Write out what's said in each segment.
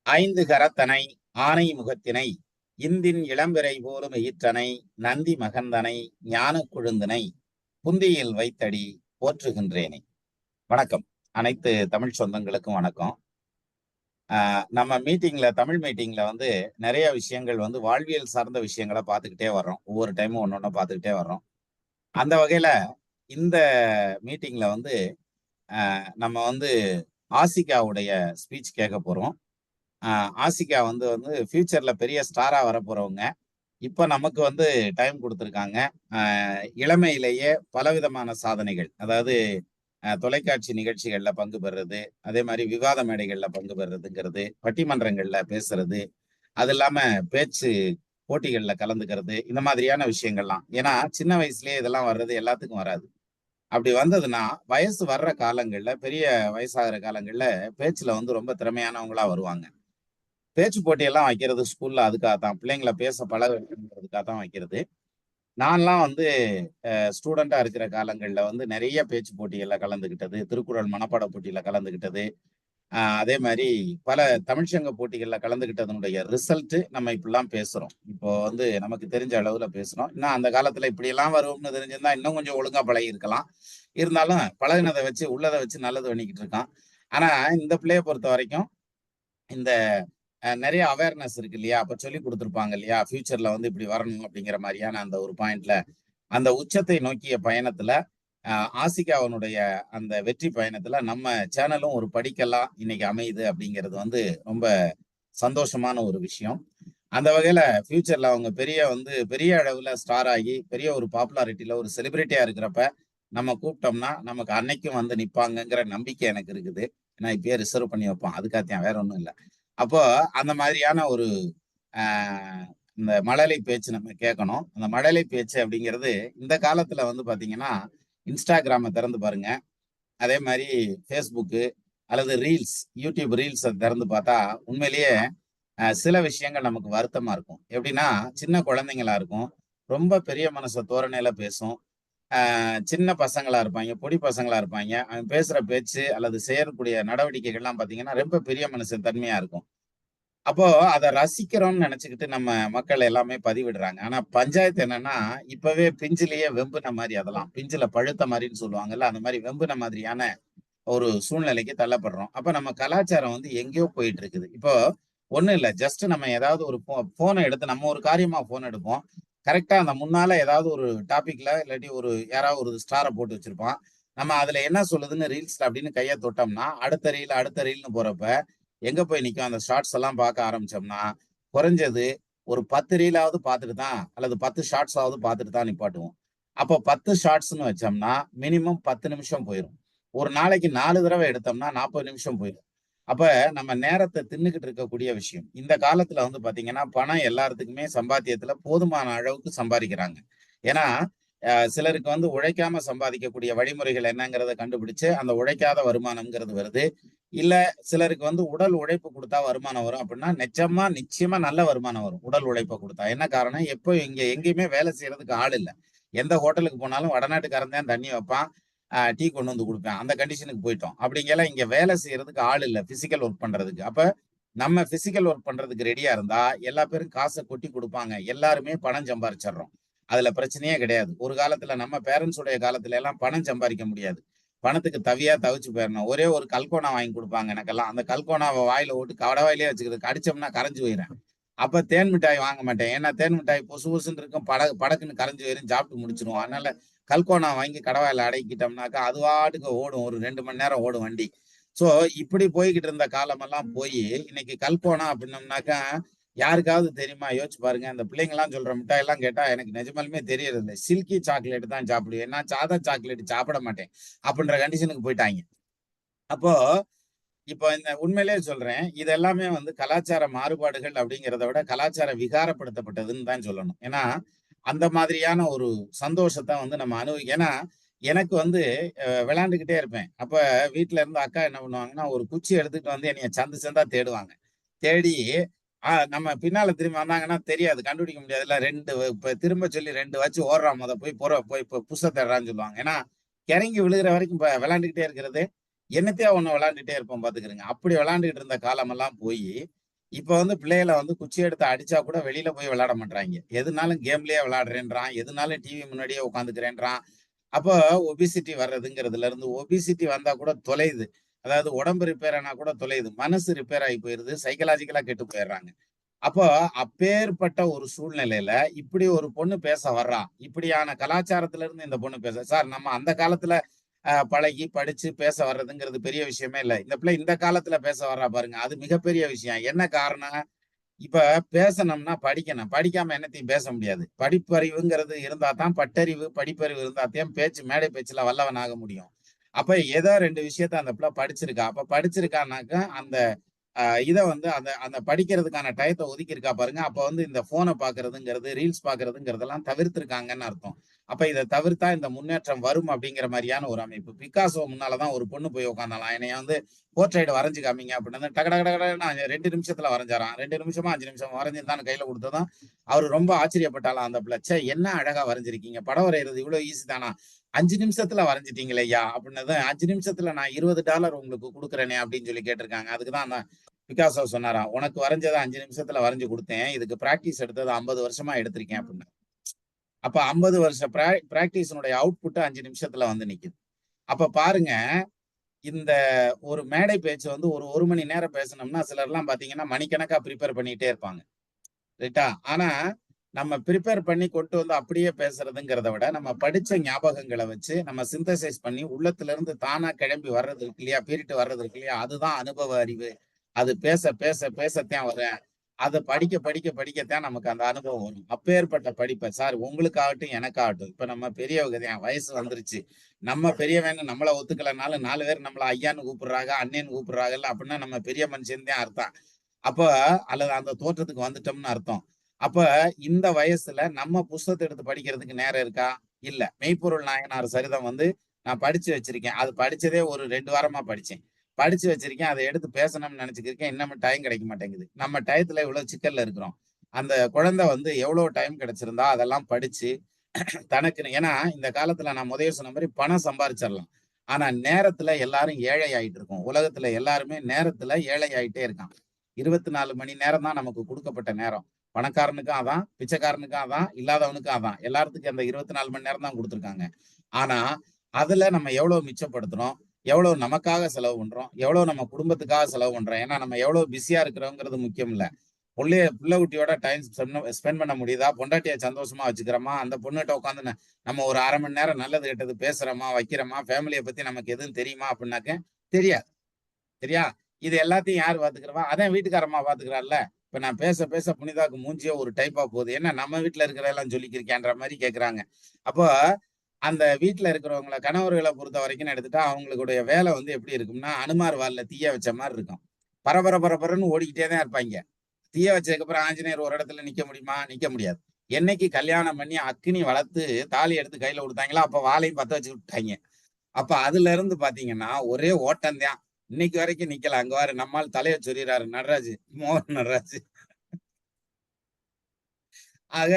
ஐந்து கரத்தனை ஆனை முகத்தினை இந்தின் இளம்பிறை போலும் ஈற்றனை நந்தி மகந்தனை ஞான கொழுந்தினை புந்தியில் வைத்தடி போற்றுகின்றேனே. வணக்கம். அனைத்து தமிழ் சொந்தங்களுக்கும் வணக்கம். நம்ம தமிழ் மீட்டிங்ல நிறைய விஷயங்கள் வாழ்வியல் சார்ந்த விஷயங்களை பார்த்துக்கிட்டே வர்றோம். ஒவ்வொரு டைமும் ஒன்னொன்னு பார்த்துக்கிட்டே வர்றோம். அந்த வகையில இந்த மீட்டிங்ல நம்ம ஆசிகாவுடைய ஸ்பீச் கேட்க போறோம். ஆசிகா வந்து வந்து ஃபியூச்சர்ல பெரிய ஸ்டாரா வரப்போறவங்க. இப்ப நமக்கு டைம் கொடுத்துருக்காங்க. இளமையிலேயே பலவிதமான சாதனைகள், அதாவது தொலைக்காட்சி நிகழ்ச்சிகள்ல பங்கு பெறுறது, அதே மாதிரி விவாத மேடைகள்ல பங்கு பெறுறதுங்கிறது, பட்டிமன்றங்கள்ல பேசுறது, அது இல்லாம பேச்சு போட்டிகள்ல கலந்துக்கிறது, இந்த மாதிரியான விஷயங்கள்லாம். ஏன்னா சின்ன வயசுலயே இதெல்லாம் வர்றது எல்லாத்துக்கும் வராது. அப்படி வந்ததுன்னா வயசு வர்ற காலங்கள்ல, பெரிய வயசாகிற காலங்கள்ல பேச்சுல ரொம்ப திறமையானவங்களா வருவாங்க. பேச்சு போட்டியெல்லாம் வைக்கிறது ஸ்கூல்ல அதுக்காக தான், பிள்ளைங்களை பேச பழக வைக்கிறதுக்காக தான் வைக்கிறது. நான்லாம் ஸ்டூடெண்டா இருக்கிற காலங்கள்ல நிறைய பேச்சு போட்டிகள்ல கலந்துகிட்டது, திருக்குறள் மனப்பாட போட்டியில கலந்துகிட்டது, அதே மாதிரி பல தமிழ்ச்சங்க போட்டிகள்ல கலந்துகிட்டதனுடைய ரிசல்ட் நம்ம இப்படிலாம் பேசுறோம். இப்போ நமக்கு தெரிஞ்ச அளவுல பேசுறோம். இன்னும் அந்த காலத்துல இப்படியெல்லாம் வரும்னு தெரிஞ்சிருந்தா இன்னும் கொஞ்சம் ஒழுங்கா பழகி இருக்கலாம். இருந்தாலும் பழகினதை வச்சு உள்ளதை வச்சு நல்லது பண்ணிக்கிட்டு இருக்கான். ஆனா இந்த பிள்ளைய பொறுத்த வரைக்கும் இந்த நிறைய அவேர்னஸ் இருக்கு இல்லையா? அப்ப சொல்லிக் கொடுத்துருப்பாங்க இல்லையா? ஃபியூச்சர்ல இப்படி வரணும் அப்படிங்கிற மாதிரியான அந்த ஒரு பாயிண்ட்ல அந்த உச்சத்தை நோக்கிய பயணத்துல ஆசிகாவனுடைய அந்த வெற்றி பயணத்துல நம்ம சேனலும் ஒரு படிக்கெல்லாம் இன்னைக்கு அமையுது அப்படிங்கிறது ரொம்ப சந்தோஷமான ஒரு விஷயம். அந்த வகையில ஃபியூச்சர்ல அவங்க பெரிய அளவுல ஸ்டார் ஆகி பெரிய ஒரு பாப்புலாரிட்டியில ஒரு செலிபிரிட்டியா இருக்கிறப்ப நம்ம கூப்பிட்டோம்னா நமக்கு அன்னைக்கும் நிப்பாங்கங்கிற நம்பிக்கை எனக்கு இருக்குது. ஏன்னா இப்பயே ரிசர்வ் பண்ணி வைப்போம், அதுக்காகத்தான், வேற ஒன்றும் இல்லை. அப்போ அந்த மாதிரியான ஒரு இந்த மழலை பேச்சு நம்ம கேட்கணும். அந்த மழலை பேச்சு அப்படிங்கிறது இந்த காலத்துல பாத்தீங்கன்னா இன்ஸ்டாகிராமை திறந்து பாருங்க, அதே மாதிரி ஃபேஸ்புக்கு அல்லது ரீல்ஸ், யூடியூப் ரீல்ஸை திறந்து பார்த்தா உண்மையிலேயே சில விஷயங்கள் நமக்கு வருத்தமா இருக்கும். எப்படின்னா, சின்ன குழந்தைங்களா இருக்கும், ரொம்ப பெரிய மனச தோரணையில பேசும். சின்ன பசங்களா இருப்பாங்க, பொடி பசங்களா இருப்பாங்க. அவன் பேசுற பேச்சு அல்லது செய்யக்கூடிய நடவடிக்கைகள்லாம் பாத்தீங்கன்னா ரொம்ப பெரிய மனுஷன் தன்மையா இருக்கும். அப்போ அத ரசிக்கிறோம்னு நினைச்சுக்கிட்டு நம்ம மக்கள் எல்லாமே பதிவிடுறாங்க. ஆனா பஞ்சாயத்து என்னன்னா, இப்பவே பிஞ்சிலேயே வெம்புன மாதிரி, அதெல்லாம் பிஞ்சுல பழுத்த மாதிரின்னு சொல்லுவாங்கல்ல, அந்த மாதிரி வெம்புன மாதிரியான ஒரு சூழ்நிலைக்கு தள்ளப்படுறோம். அப்ப நம்ம கலாச்சாரம் எங்கேயோ போயிட்டு இருக்குது. இப்போ ஒண்ணும் இல்ல, ஜஸ்ட் நம்ம ஏதாவது ஒரு போனை எடுத்து நம்ம ஒரு காரியமா போன் எடுப்போம். கரெக்டா அந்த முன்னால ஏதாவது ஒரு டாபிக்ல இல்லாட்டி யாராவது ஒரு ஸ்டாரை போட்டு வச்சிருப்பான். நம்ம அதுல என்ன சொல்லுதுன்னு ரீல்ஸ்ல அப்படின்னு கையை தொட்டோம்னா அடுத்த ரீல்னு போறப்ப எங்க போய் நிக்கும்? அந்த ஷார்ட்ஸ் எல்லாம் பார்க்க ஆரம்பிச்சோம்னா குறைஞ்சது ஒரு 10 ரீலாவது பார்த்துட்டு தான், அல்லது 10 ஷார்ட்ஸ் ஆவது பார்த்துட்டு தான் நிப்பாட்டுவோம். அப்போ 10 ஷார்ட்ஸ்ன்னு வச்சோம்னா மினிமம் 10 நிமிஷம் போயிடும். ஒரு நாளைக்கு 4 தடவை எடுத்தோம்னா 40 நிமிஷம் போயிடும். அப்ப நம்ம நேரத்தை தின்னுக்கிட்டு இருக்கக்கூடிய விஷயம். இந்த காலத்துல பாத்தீங்கன்னா பணம் எல்லாத்துக்குமே சம்பாத்தியத்துல போதுமான அளவுக்கு சம்பாதிக்கிறாங்க. ஏன்னா சிலருக்கு உழைக்காம சம்பாதிக்கக்கூடிய வழிமுறைகள் என்னங்கிறத கண்டுபிடிச்சு அந்த உழைக்காத வருமானம்ங்கிறது வருது. இல்ல சிலருக்கு உடல் உழைப்பு கொடுத்தா வருமானம் வரும் அப்படின்னா நிச்சயமா நல்ல வருமானம் வரும் உடல் உழைப்பை கொடுத்தா. என்ன காரணம்? எப்போ இங்க எங்கேயுமே வேலை செய்யறதுக்கு ஆள் இல்லை. எந்த ஹோட்டலுக்கு போனாலும் வடநாட்டுக்காரன் தான் தண்ணி வைப்பான், டீ கொண்டு வந்து கொடுப்பேன், அந்த கண்டிஷனுக்கு போயிட்டோம். அப்படிங்கல இங்க வேலை செய்யறதுக்கு ஆள் இல்லை பிசிக்கல் ஒர்க் பண்றதுக்கு. அப்ப நம்ம பிசிக்கல் ஒர்க் பண்றதுக்கு ரெடியா இருந்தா எல்லா பேரும் காசை கொட்டி கொடுப்பாங்க, எல்லாருமே பணம் சம்பாரிச்சிடுறோம். அதுல பிரச்சனையே கிடையாது. ஒரு காலத்துல நம்ம பேரண்ட்ஸ் உடைய காலத்துல எல்லாம் பணம் சம்பாதிக்க முடியாது, பணத்துக்கு தவியா தவிச்சு போயிடணும். ஒரே ஒரு கல்கோனா வாங்கி கொடுப்பாங்க எனக்கெல்லாம். அந்த கல்கோனாவை வாயில ஓட்டு கடவாயிலே வச்சுக்கிறது, கடிச்சோம்னா கரைஞ்சு போயிடும். அப்ப தேன் மிட்டாய் வாங்க மாட்டேன், ஏன்னா தேன் மிட்டாய் பொசு பொசுன்னு இருக்கும், படக்குன்னு கரைஞ்சு போயிரும், சாப்பிட்டு முடிச்சிருவோம். அதனால கல்கோனா வாங்கி கடவாயில அடக்கிட்டோம்னாக்கா அது வாட்டுக்கு ஓடும், ஒரு 2 மணி நேரம் ஓடும் வண்டி. சோ இப்படி போய்கிட்டு இருந்த காலமெல்லாம் போய் இன்னைக்கு கல்கோனா அப்படின்னோம்னாக்கா யாருக்காவது தெரியுமா? யோசிச்சு பாருங்க. அந்த பிள்ளைங்க எல்லாம் சொல்ற மிட்டாய் எல்லாம் கேட்டா எனக்கு நிஜமாலுமே தெரியறது இல்லை. சில்கி சாக்லேட் தான் சாப்பிடுவேன், நான் சாதா சாக்லேட் சாப்பிட மாட்டேன் அப்படின்ற கண்டிஷனுக்கு போயிட்டாங்க. அப்போ இப்போ இந்த உண்மையிலேயே சொல்றேன், இது எல்லாமே கலாச்சார மாறுபாடுகள் அப்படிங்கிறத விட கலாச்சார விகாரப்படுத்தப்பட்டதுன்னு தான் சொல்லணும். ஏன்னா அந்த மாதிரியான ஒரு சந்தோஷத்தை நம்ம ஏன்னா எனக்கு விளையாண்டுக்கிட்டே இருப்பேன். அப்ப வீட்டுல இருந்து அக்கா என்ன பண்ணுவாங்கன்னா ஒரு குச்சி எடுத்துட்டு என்னைய சந்து சந்தா தேடுவாங்க. தேடி நம்ம பின்னால திரும்பி வந்தாங்கன்னா தெரியாது, கண்டுபிடிக்க முடியாதுல்ல. 2 இப்ப திரும்ப சொல்லி 2 வச்சு ஓடுறான், போய் புஷ தேடுறான்னு சொல்லுவாங்க. ஏன்னா கிறங்கி விழுகிற வரைக்கும் இப்ப விளையாண்டுக்கிட்டே இருக்கிறது என்னத்தையா ஒண்ணு விளையாண்டுட்டே இருப்போம் பாத்துக்கிறேங்க. அப்படி விளையாண்டுகிட்டு இருந்த காலமெல்லாம் போய் இப்ப வந்து பிள்ளைகளை வந்து குச்சி எடுத்து அடிச்சா கூட வெளியில போய் விளையாட மாட்டாங்க. எதுனாலும் கேம்லயே விளையாடுறேன்றான், எதுனாலும் டிவி முன்னாடியே உட்காந்துக்கிறேன்றான். அப்போ ஒபிசிட்டி வர்றதுங்கிறதுல இருந்து ஒபிசிட்டி வந்தா கூட தொலையுது. அதாவது உடம்பு ரிப்பேர் ஆனா கூட தொலையுது. மனசு ரிப்பேர் ஆகி போயிருது. சைக்காலஜிக்கலா கெட்டு போயிடுறாங்க. அப்போ அப்பேற்பட்ட ஒரு சூழ்நிலையில இப்படி ஒரு பொண்ணு பேச வர்றா. இப்படியான கலாச்சாரத்துல இருந்து இந்த பொண்ணு பேச சார் நம்ம அந்த காலத்துல பழகி, படிச்சு பேச வர்றதுங்கிறது பெரிய விஷயமே இல்ல. இந்த பிள்ளை இந்த காலத்துல பேச வர்றா பாருங்க. அது மிகப்பெரிய விஷயம். என்ன காரணம்? இப்ப பேசணும்னா படிக்கணும். படிக்காம என்னத்தையும் பேச முடியாது. படிப்பறிவுங்கிறது இருந்தா தான் பட்டறிவு, படிப்பறிவு இருந்தா தான் பேச்சு மேடை பேச்சுல வல்லவன் ஆக முடியும். அப்ப ஏதோ 2 விஷயத்த அந்த பிள்ளை படிச்சிருக்கா. அப்ப படிச்சிருக்கானாக்க அந்த இத வந்து அந்த அந்த படிக்கிறதுக்கான டயத்த ஒதுக்கியிருக்கா பாருங்க. அப்ப வந்து இந்த ஃபோன பார்க்கிறதுங்கிறது, ரீல்ஸ் பார்க்கிறதுங்கிறதெல்லாம் தவிர்த்திருக்காங்கன்னு அர்த்தம். அப்ப இத தவிர்த்தா இந்த முன்னேற்றம் வரும் அப்படிங்கிற மாரியான ஒரு அமைப்பு. பிக்காசோ முன்னால தான் ஒரு பொண்ணு போய் உட்கார்ந்தாளாம். என்னைய வந்து போர்ட்ரைட் வரைஞ்சு காமிங்க அப்படின்னு டக டக டக டகன்னு 2 நிமிஷத்துல வரைஞ்சாராம். 2 நிமிஷமா 5 நிமிஷம் வரைஞ்சிருந்தான்னு கையில குடுத்ததும், அவரு ரொம்ப ஆச்சரியப்பட்டாளாம் அந்த பிள்ளை. ச்சே! என்ன அழகா வரைஞ்சிருக்கீங்க. படம் வரையறது இவ்வளோ ஈஸி தானா? 5 நிமிஷத்துல வரைஞ்சிட்டீங்களே ஐயா! அப்படின்னதும், 5 நிமிஷத்துல நான் $20 உங்களுக்கு குடுக்குறேனே அப்படின்னு சொல்லி கேட்டிருக்காங்க. அதுக்கு தான் அந்த பிக்காசோ சொன்னாராம், "உனக்கு வரைஞ்சத 5 நிமிஷத்துல வரைஞ்சு குடுத்தேன். இதுக்கு பிராக்டிஸ் எடுத்தது 50 வருஷமா எடுத்திருக்கேன்" அப்படின்னு. அப்ப 50 வருஷ பிராக்டிஸினுடைய அவுட்புட் 5 நிமிஷத்துல வந்து நிக்குது. அப்ப பாருங்க, இந்த ஒரு மேடை பேச்சு வந்து ஒரு 1 மணி நேரம் பேசணும்னா, சிலர்லாம் பார்த்தீங்கன்னா, மணிக்கணக்கா பிரிப்பேர் பண்ணிட்டே இருப்பாங்க. ரைட்டா? ஆனா, நம்ம பிரிப்பேர் பண்ணி கொண்டு வந்து அப்படியே பேசுறதுங்கிறத விட, நம்ம படிச்ச ஞாபகங்கள வச்சு, நம்ம சிந்தசைஸ் பண்ணி உள்ளத்துல இருந்து தானா கிளம்பி வர்றது இருக்கு இல்லையா? பீறிட்டு வர்றது இருக்கு இல்லையா? அதுதான் அனுபவ அறிவு. அது பேச பேச பேசத்தான் வரும். அத படிக்க படிக்க படிக்கத்தான் நமக்கு அந்த அனுபவம் வரும். அப்பேற்பட்ட படிப்ப சார் உங்களுக்காகட்டும், எனக்காகட்டும், இப்ப நம்ம பெரியவங்க தான் வயசு வந்துருச்சு. நம்ம பெரியவன்னு நம்மள ஒத்துக்கலனாலும் 4 பேர் நம்மள ஐயான்னு கூப்பிடுறாங்க, அண்ணேன்னு கூப்பிடுறாங்கல்ல அப்படின்னா நம்ம பெரிய மனுஷன் தான் அர்த்தம். அப்ப அல்லது அந்த தோற்றத்துக்கு வந்துட்டோம்னு அர்த்தம். அப்ப இந்த வயசுல நம்ம புஸ்தகத்த எடுத்து படிக்கிறதுக்கு நேரம் இருக்கா? இல்ல. மெய்ப்பொருள் நாயனார் சரிதம் வந்து நான் படிச்சு வச்சிருக்கேன். அது படிச்சதே ஒரு 2 வாரமா படிச்சேன். படிச்சு வச்சிருக்கேன். அத எடுத்து பேசணும்னு நெனச்சுக்கிருக்கேன். இன்னமும் டைம் கிடைக்க மாட்டேங்குது. நம்ம டயத்துல இவ்வளவு சிக்கல்ல இருக்கிறோம். அந்த குழந்தை வந்து எவ்வளோ டைம் கிடைச்சிருந்தா அதெல்லாம் படிச்சு தனக்குன்னு ஏன்னா இந்த காலத்துல நான் முதல்ல சொன்ன மாரி பணம் சம்பாரிச்சிரலாம். ஆனா நேரத்துல எல்லாரும் ஏழை ஆயிட்டு இருக்கோம். உலகத்துல எல்லாருமே நேரத்துல ஏழை ஆயிட்டே இருக்கான். 24 மணி நேரம் தான் நமக்கு குடுக்கப்பட்ட நேரம். பணக்காரனுக்கும் அதான், பிச்சைக்காரனுக்கும் அதான், இல்லாதவனுக்கும் அதான். எல்லாத்துக்கும் அந்த 24 மணி நேரம் தான் குடுத்துருக்காங்க. ஆனா, அதுல நம்ம எவ்வளவு மிச்சப்படுத்துறோம்? எவ்வளவு நமக்காக செலவு பண்றோம்? எவ்வளவு நம்ம குடும்பத்துக்காக செலவு பண்றோம்? ஏன்னா நம்ம எவ்வளவு பிஸியா இருக்கிறோங்கிறது முக்கியம் இல்ல. புள்ள குட்டியோட டைம் ஸ்பெண்ட் பண்ண முடியுதா? பொண்டாட்டிய சந்தோஷமா வச்சுக்கிறோமா? அந்த பொண்ணுகிட்ட உட்காந்து நம்ம ஒரு 1/2 மணி நேரம் நல்லது, கெட்டது பேசுறோமா? வைக்கிறோமா? ஃபேமிலிய பத்தி நமக்கு எதுவும் தெரியுமா? அப்படின்னாக்க தெரியாது. சரியா? இது எல்லாத்தையும் யார் பாத்துக்கிறவா? அதான் வீட்டுக்காரம்மா பாத்துக்கிறாள்ல. இப்ப நான் பேச, பேச புனிதாக்கு மூஞ்சியே ஒரு டைப்பா போகுது. என்ன நம்ம வீட்ல இருக்கிறதெல்லாம் சொல்லிக்கிருக்கியான்ற மாரி கேட்கறாங்க. அப்போ அந்த வீட்ல இருக்கிறவங்கள கணவர்கள பொறுத்தவரைக்கும்னு எடுத்துட்டா, அவங்களுடைய வேலை வந்து எப்படி இருக்கும்னா, அனுமார் வால்ல தீய வச்ச மாரி இருக்கும். பரபர பரபரன்னு ஓடிக்கிட்டே தான் இருப்பாய்ங்க. தீய வச்சதுக்கப்புறம் ஆஞ்சநேயர் ஒரு இடத்துல நிக்க முடியுமா? நிக்க முடியாது. என்னைக்கு கல்யாணம் பண்ணி அக்கினி வளர்த்து தாலி எடுத்து கையில குடுத்தாங்களோ, அப்ப வாளையும் பத்த வச்சு விட்டாய்ங்க. அப்ப அதுல இருந்து பாத்தீங்கன்னா, ஒரே ஓட்டம் தான். இன்னைக்கு வரைக்கும் நிக்கல. அங்க பாரு நம்மாள் தலைய சொறியறாரு நடராஜு. மோகன் நடராஜு. ஆக,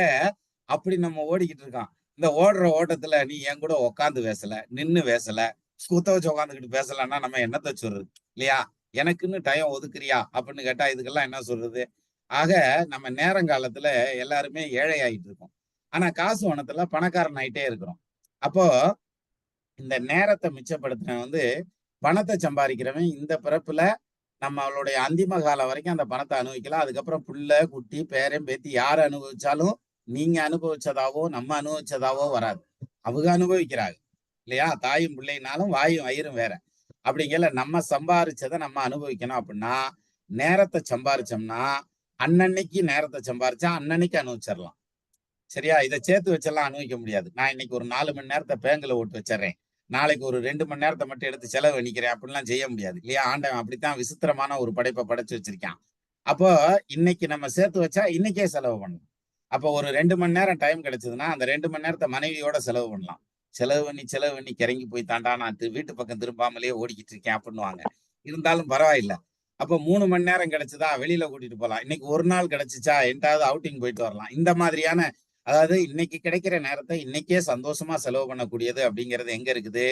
அப்படி நம்ம ஓடிக்கிட்டு இருக்கான். இந்த ஓடுற ஓட்டத்துல நீ என் கூட உட்கார்ந்து பேசல, நின்னு பேசல, குத்த வச்சு உட்கார்ந்துகிட்டு பேசலன்னா நம்ம என்னத்த சொல்றது? இல்லையா? எனக்குன்னு டைம் ஒதுக்குறியா? அப்படின்னு கேட்டா இதுக்கெல்லாம் என்ன சொல்றது? ஆக, நம்ம நேரங்காலத்துல எல்லாருமே ஏழை ஆயிட்டு இருக்கோம். ஆனா காசு பணத்துல பணக்காரன் ஆயிட்டே இருக்கிறோம். அப்போ இந்த நேரத்த மிச்சப்படுத்துறவன் வந்து பணத்த சம்பாரிக்கிறவன் இந்த பிறப்புல நம்மளுடைய அந்திம காலம் வரைக்கும் அந்த பணத்த அனுபவிக்கலாம். அதுக்கப்புறம் புள்ள, குட்டி, பேரன், பேத்தி யார் அனுபவிச்சாலும், நீங்க அனுபவிச்சதாவோ, நம்ம அனுபவிச்சதாவோ வராது. அவங்க அனுபவிக்கிறாங்க. இல்லையா? தாயும் பிள்ளைனாலும் வாயும் வயிறும் வேற. அப்படிங்கையில நம்ம சம்பாரிச்சத நம்ம அனுபவிக்கணும் அப்படின்னா, நேரத்த சம்பாரிச்சோம்னா, அன்னன்னைக்கு நேரத்த சம்பாரிச்சா அன்னன்னைக்கு அனுபவிச்சிரலாம். சரியா? இத சேர்த்து வச்செல்லாம் அனுபவிக்க முடியாது. நான் இன்னைக்கு ஒரு 4 மணி நேரத்த பேங்க்ல போட்டு வச்சர்றேன். நாளைக்கு ஒரு 2 மணி நேரத்த மட்டும் எடுத்து செலவழிக்கிறேன் அப்படின்லாம் செய்ய முடியாது. இல்லையா? ஆண்டவன் அப்படித்தான் விசித்திரமான ஒரு படைப்ப படைச்சு வச்சிருக்கான். அப்போ இன்னைக்கு நம்ம சேர்த்து வச்சா இன்னைக்கே செலவு பண்ணலாம். அப்போ ஒரு 2 மணி நேரம் டைம் கிடைச்சதுன்னா, அந்த 2 மணி நேரத்த மனைவியோட செலவு பண்ணலாம். செலவு பண்ணி கிறங்கி போய் தான்டா நான் வீட்டு பக்கம் திரும்பாமலே ஓடிக்கிட்டு இருக்கேன் அப்படின்னுவாங்க. இருந்தாலும் பரவாயில்ல. அப்போ 3 மணி நேரம் கிடைச்சதா வெளியில கூட்டிட்டு போலாம். இன்னைக்கு ஒரு நாள் கிடைச்சுச்சா என்ட்டாவது அவுட்டிங் போயிட்டு வரலாம். இந்த மாதிரியான அதாவது இன்னைக்கு கிடைக்கிற நேரத்த இன்னைக்கே சந்தோஷமா செலவு பண்ணக்கூடியது அப்படிங்கிறது எங்க இருக்குது?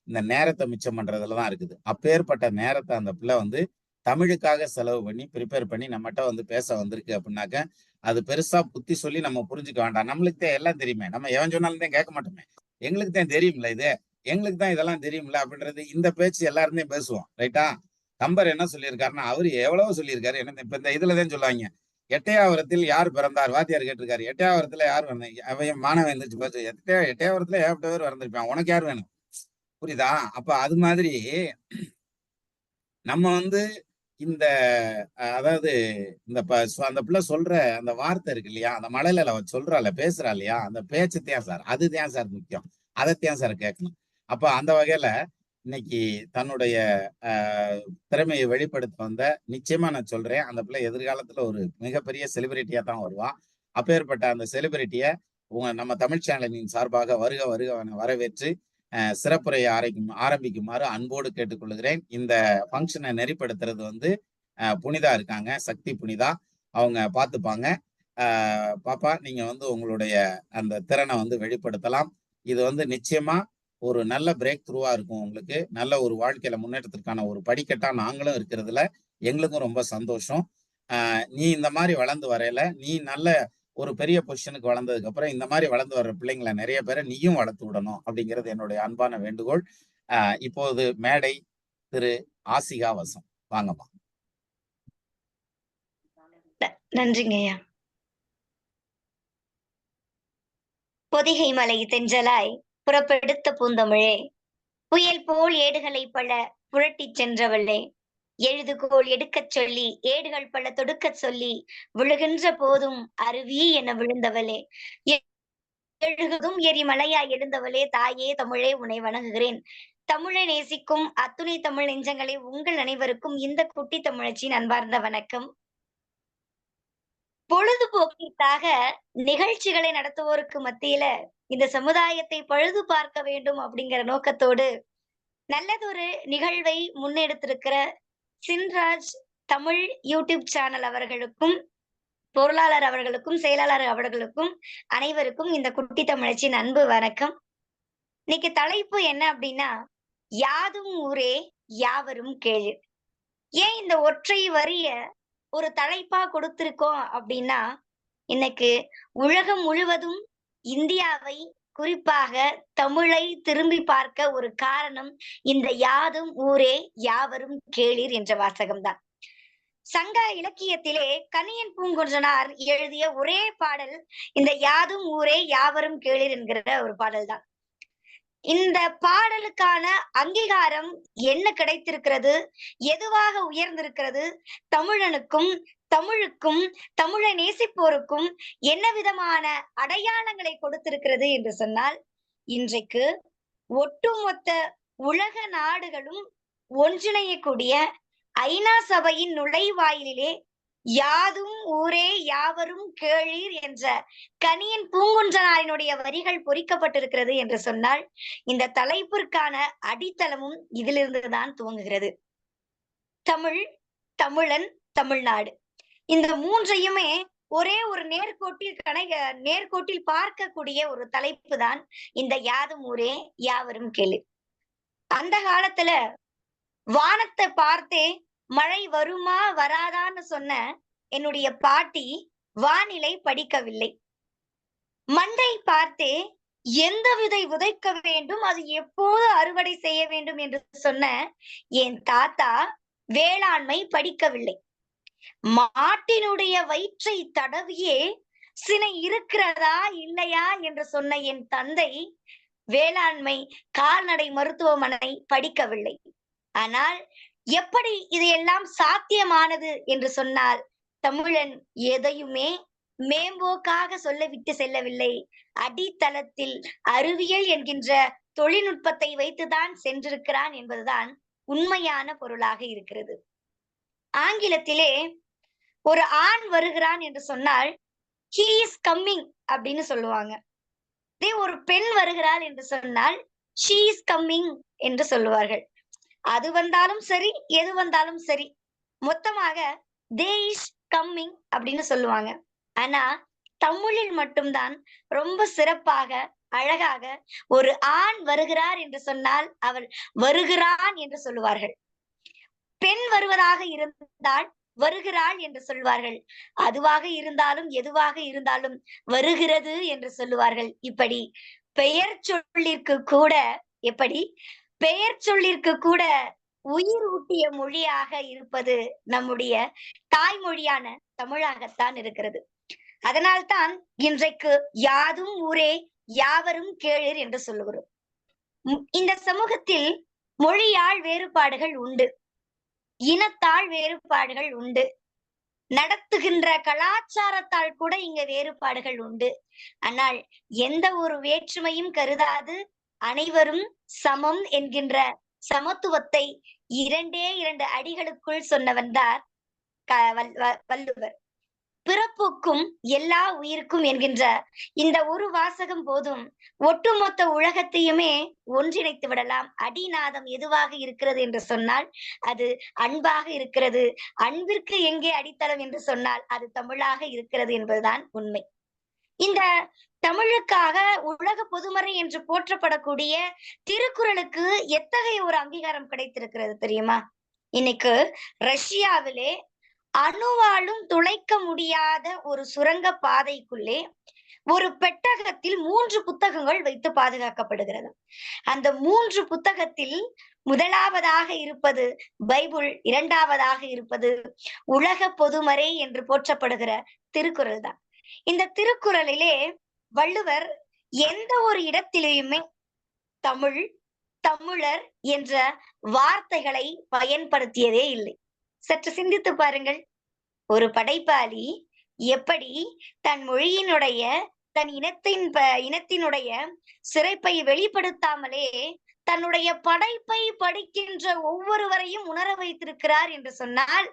இந்த நேரத்த மிச்சம் பண்றதுல தான் இருக்குது. அப்பேற்பட்ட நேரத்த அந்த பிள்ளை வந்து தமிழுக்காக செலவு பண்ணி ப்ரிப்பேர் பண்ணி நம்மகிட்ட வந்து பேச வந்திருக்கு அப்படின்னாக்க அது பெருசா புத்தி சொல்லி நம்ம புரிஞ்சுக்க வேண்டாம். நம்மளுக்கு தான் எல்லாம் தெரியுமே. நம்ம எவன் சொன்னாலும் தான் கேட்க மாட்டோமே. எங்களுக்கு தான் தெரியும்ல இது. எங்களுக்கு தான் இதெல்லாம் தெரியும்ல அப்படின்றது இந்த பேச்சு எல்லாருமே பேசுவோம். ரைட்டா? கம்பர் என்ன சொல்லியிருக்காருன்னா, அவரு எவ்வளவோ சொல்லியிருக்காரு. என்ன இப்ப இந்த இதுல தான் சொல்லுவாங்க. எட்டயாவரத்தில் யார் பிறந்தார்? வாத்தியார் கேட்டிருக்காரு. எட்டயாவரத்துல யார் வந்தீங்க? அவன் மாணவன் எந்திரிச்சு பார்த்து, எட்டயாவரத்துல ஏகப்பட்ட பேர் வந்திருப்பான். உனக்கு யார் வேணும்? புரியுதா? அப்ப அது மாதிரி நம்ம வந்து இந்த அதாவது இந்த அந்த பிள்ளை சொல்ற அந்த வார்த்தை இருக்கு இல்லையா, அந்த மலையில அவ சொல்றாள் பேசுறா இல்லையா, அந்த பேச்சுத்தான் சார், அதுதான் சார் முக்கியம். அதைத்தான் சார் கேட்கணும். அப்ப அந்த வகையில இன்னைக்கு தன்னுடைய திறமையை வெளிப்படுத்த வந்த நிச்சயமா நான் சொல்றேன், அந்த பிள்ளை எதிர்காலத்துல ஒரு மிகப்பெரிய செலிபிரிட்டியா தான் வருவா. அப்பேற்பட்ட அந்த செலிபிரிட்டிய நம்ம தமிழ் சேனலின் சார்பாக வருக வருக வரவேற்று சிறப்புரையை ஆரம்பிக்குமாறு அன்போடு கேட்டுக்கொள்கிறேன். இந்த ஃபங்க்ஷனை நெறிப்படுத்துறது வந்து புனிதா இருக்காங்க, சக்தி புனிதா. அவங்க பார்த்துப்பாங்க. பாப்பா நீங்க வந்து உங்களுடைய அந்த திறனை வந்து வெளிப்படுத்தலாம். இது வந்து நிச்சயமா ஒரு நல்ல பிரேக் த்ரூவா இருக்கும் உங்களுக்கு. நல்ல ஒரு வாழ்க்கையில முன்னேற்றத்திற்கான ஒரு படிக்கட்டா நாங்களும் இருக்கிறதுல எங்களுக்கும் ரொம்ப சந்தோஷம். நீ இந்த மாதிரி வளர்ந்து வரையில நீ நல்ல ஒரு பெரிய பொசிஷனுக்கு வளர்ந்ததுக்கு அப்புறம் இந்த மாதிரி வளர்ந்து வர்ற பிள்ளைங்களை நிறைய பேரை நீயும் வளர்த்து விடணும் அப்படிங்கிறது என்னுடைய அன்பான வேண்டுகோள். இப்போது மேடை திரு ஆசிகா வசம். வாங்கம்மா. நன்றிங்க ஐயா. பொதிகை மலை தென்றலாய் புறப்பெடுத்த பூந்தமிழே, புயல் போல் ஏடுகளை பல புரட்டிச் சென்றவளே, எழுதுகோள் எடுக்கச் சொல்லி ஏடுகள் பல தொடுக்கச் சொல்லி விழுகின்ற போதும் அருவி என விழுந்தவளே, எழுகுதும் எரிமலையாய் எழுந்தவளே, தாயே தமிழே உன்னை வணங்குகிறேன். தமிழை நேசிக்கும் அத்துணை தமிழ் நெஞ்சங்களே, உங்கள் அனைவருக்கும் இந்த குட்டி தமிழச்சியின் அன்பார்ந்த வணக்கம். பொழுதுபோக்கிற்காக நிகழ்ச்சிகளை நடத்துவோருக்கு மத்தியில இந்த சமுதாயத்தை பழுது பார்க்க வேண்டும் அப்படிங்கிற நோக்கத்தோடு நல்லதொரு நிகழ்வை முன்னெடுத்திருக்கிற சின்ராஜ் தமிழ் யூடியூப் சேனல் அவர்களுக்கும், பொருளாளர் அவர்களுக்கும், செயலாளர் அவர்களுக்கும் அனைவருக்கும் இந்த குட்டி தமிழச்சியின் அன்பு வணக்கம். இன்னைக்கு தலைப்பு என்ன அப்படின்னா, யாதும் ஊரே யாவரும் கேளு. ஏன் இந்த ஒற்றை வரிய ஒரு தலைப்பா கொடுத்திருக்கோம் அப்படின்னா, இன்னைக்கு உலகம் முழுவதும் இந்தியாவை குறிப்பாக தமிழை திரும்பி பார்க்க ஒரு காரணம் இந்த யாதும் ஊரே யாவரும் கேளீர் என்ற வாசகம்தான். சங்க இலக்கியத்திலே கணியன் பூங்குன்றனார் எழுதிய ஒரே பாடல் இந்த யாதும் ஊரே யாவரும் கேளீர் என்கிற ஒரு பாடல் தான். இந்த பாடலுக்கான அங்கீகாரம் என்ன கிடைத்திருக்கிறது, எதுவாக உயர்ந்திருக்கிறது, தமிழனுக்கும் தமிழுக்கும் தமிழை நேசிப்போருக்கும் என்ன விதமான அடையாளங்களை கொடுத்திருக்கிறது என்று சொன்னால், இன்றைக்கு ஒட்டுமொத்த உலக நாடுகளும் ஒன்றிணையக்கூடிய ஐநா சபையின் நுழைவாயிலே யாதும் ஊரே யாவரும் கேளீர் என்ற கணியன் பூங்குன்றனாரினுடைய வரிகள் பொறிக்கப்பட்டிருக்கிறது என்று சொன்னால், இந்த தலைப்பிற்கான அடித்தளமும் இதிலிருந்துதான் துவங்குகிறது. தமிழ், தமிழன், தமிழ்நாடு இந்த மூன்றையுமே ஒரே ஒரு நேர்கோட்டில் பார்க்கக்கூடிய ஒரு தலைப்பு தான் இந்த யாதும் ஊரே யாவரும் கேளீர். அந்த காலத்துல வானத்தை பார்த்தே மழை வருமா வராதான்னு சொன்ன என்னுடைய பாட்டி வானிலை படிக்கவில்லை. மண்ணை பார்த்தே எந்த விதை விதைக்க வேண்டும், அது எப்போது அறுவடை செய்ய வேண்டும் என்று சொன்ன என் தாத்தா வேளாண்மை படிக்கவில்லை. மாட்டினுடைய வயிற்றை தடவியே சினை இருக்கிறதா இல்லையா என்று சொன்ன என் தந்தை வேளாண்மை கால்நடை மருத்துவமனை படிக்கவில்லை. ஆனால் எப்படி இதையெல்லாம் சாத்தியமானது என்று சொன்னால், தமிழன் எதையுமே மேம்போக்காக சொல்லிவிட்டு செல்லவில்லை. அடித்தளத்தில் அறிவியல் என்கின்ற தொழில்நுட்பத்தை வைத்துதான் சென்றிருக்கிறான் என்பதுதான் உண்மையான பொருளாக இருக்கிறது. ஆங்கிலத்திலே ஒரு ஆண் வருகிறான் என்று சொன்னால் he is coming அப்படின்னு சொல்லுவாங்க. இதே ஒரு பெண் வருகிறாள் என்று சொன்னால் she is coming என்று சொல்லுவார்கள். அது வந்தாலும் சரி, எது வந்தாலும் சரி, மொத்தமாக they is coming அப்படின்னு சொல்லுவாங்க. ஆனா தமிழில் மட்டும்தான் ரொம்ப சிறப்பாக அழகாக ஒரு ஆண் வருகிறார் என்று சொன்னால் அவள் வருகிறான் என்று சொல்லுவார்கள். பெண் வருவதாக இருந்தால் வருகிறாள் என்று சொல்வார்கள். அதுவாக இருந்தாலும் எதுவாக இருந்தாலும் வருகிறது என்று சொல்லுவார்கள். இப்படி பெயர் சொல்லிற்கு கூட எப்படி பெயர் சொல்லிற்கு கூட உயிர் ஊட்டிய மொழியாக இருப்பது நம்முடைய தாய்மொழியான தமிழாகத்தான் இருக்கிறது. அதனால்தான் இன்றைக்கு யாதும் ஊரே யாவரும் கேளீர் என்று சொல்லுகிறோம். இந்த சமூகத்தில் மொழியால் வேறுபாடுகள் உண்டு, இனத்தால் வேறுபாடுகள் உண்டு, நடத்துகின்ற கலாச்சாரத்தால் கூட இங்க வேறுபாடுகள் உண்டு. ஆனால் எந்த ஒரு வேற்றுமையும் கருதாது அனைவரும் சமம் என்கின்ற சமத்துவத்தை 2 அடிகளுக்குள் சொன்னவன் தான் வள்ளுவர். பிறப்புக்கும் எல்லா உயிருக்கும் என்கின்ற இந்த ஒரு வாசகம் போதும் ஒட்டுமொத்த உலகத்தையுமே ஒன்றிணைத்து விடலாம். அடிநாதம் எதுவாக இருக்கிறது என்று சொன்னால் அது அன்பாக இருக்கிறது. அன்பிற்கு எங்கே அடித்தளம் என்று சொன்னால் அது தமிழாக இருக்கிறது என்பதுதான் உண்மை. இந்த தமிழுக்காக உலக பொதுமறை என்று போற்றப்படக்கூடிய திருக்குறளுக்கு எத்தகைய ஒரு அங்கீகாரம் கிடைத்திருக்கிறது தெரியுமா? இன்னைக்கு ரஷ்யாவிலே அணுவாலும் துளைக்க முடியாத ஒரு சுரங்க பாதைக்குள்ளே ஒரு பெட்டகத்தில் 3 புத்தகங்கள் வைத்து பாதுகாக்கப்படுகிறது. அந்த 3 புத்தகத்தில் முதலாவதாக இருப்பது பைபிள், 2வதாக இருப்பது உலக பொதுமறை என்று போற்றப்படுகிற திருக்குறள் தான். இந்த திருக்குறளிலே வள்ளுவர் எந்த ஒரு இடத்திலேயுமே தமிழ், தமிழர் என்ற வார்த்தைகளை பயன்படுத்தியதே இல்லை. சற்று சிந்தித்து பாருங்கள். ஒரு படைப்பாளி எப்படி தன் மொழியினுடைய தன் இனத்தினுடைய சிறப்பை வெளிப்படுத்தாமலே தன்னுடைய படைப்பை படிக்கின்ற ஒவ்வொருவரையும் உணர வைத்திருக்கிறார் என்று சொன்னால்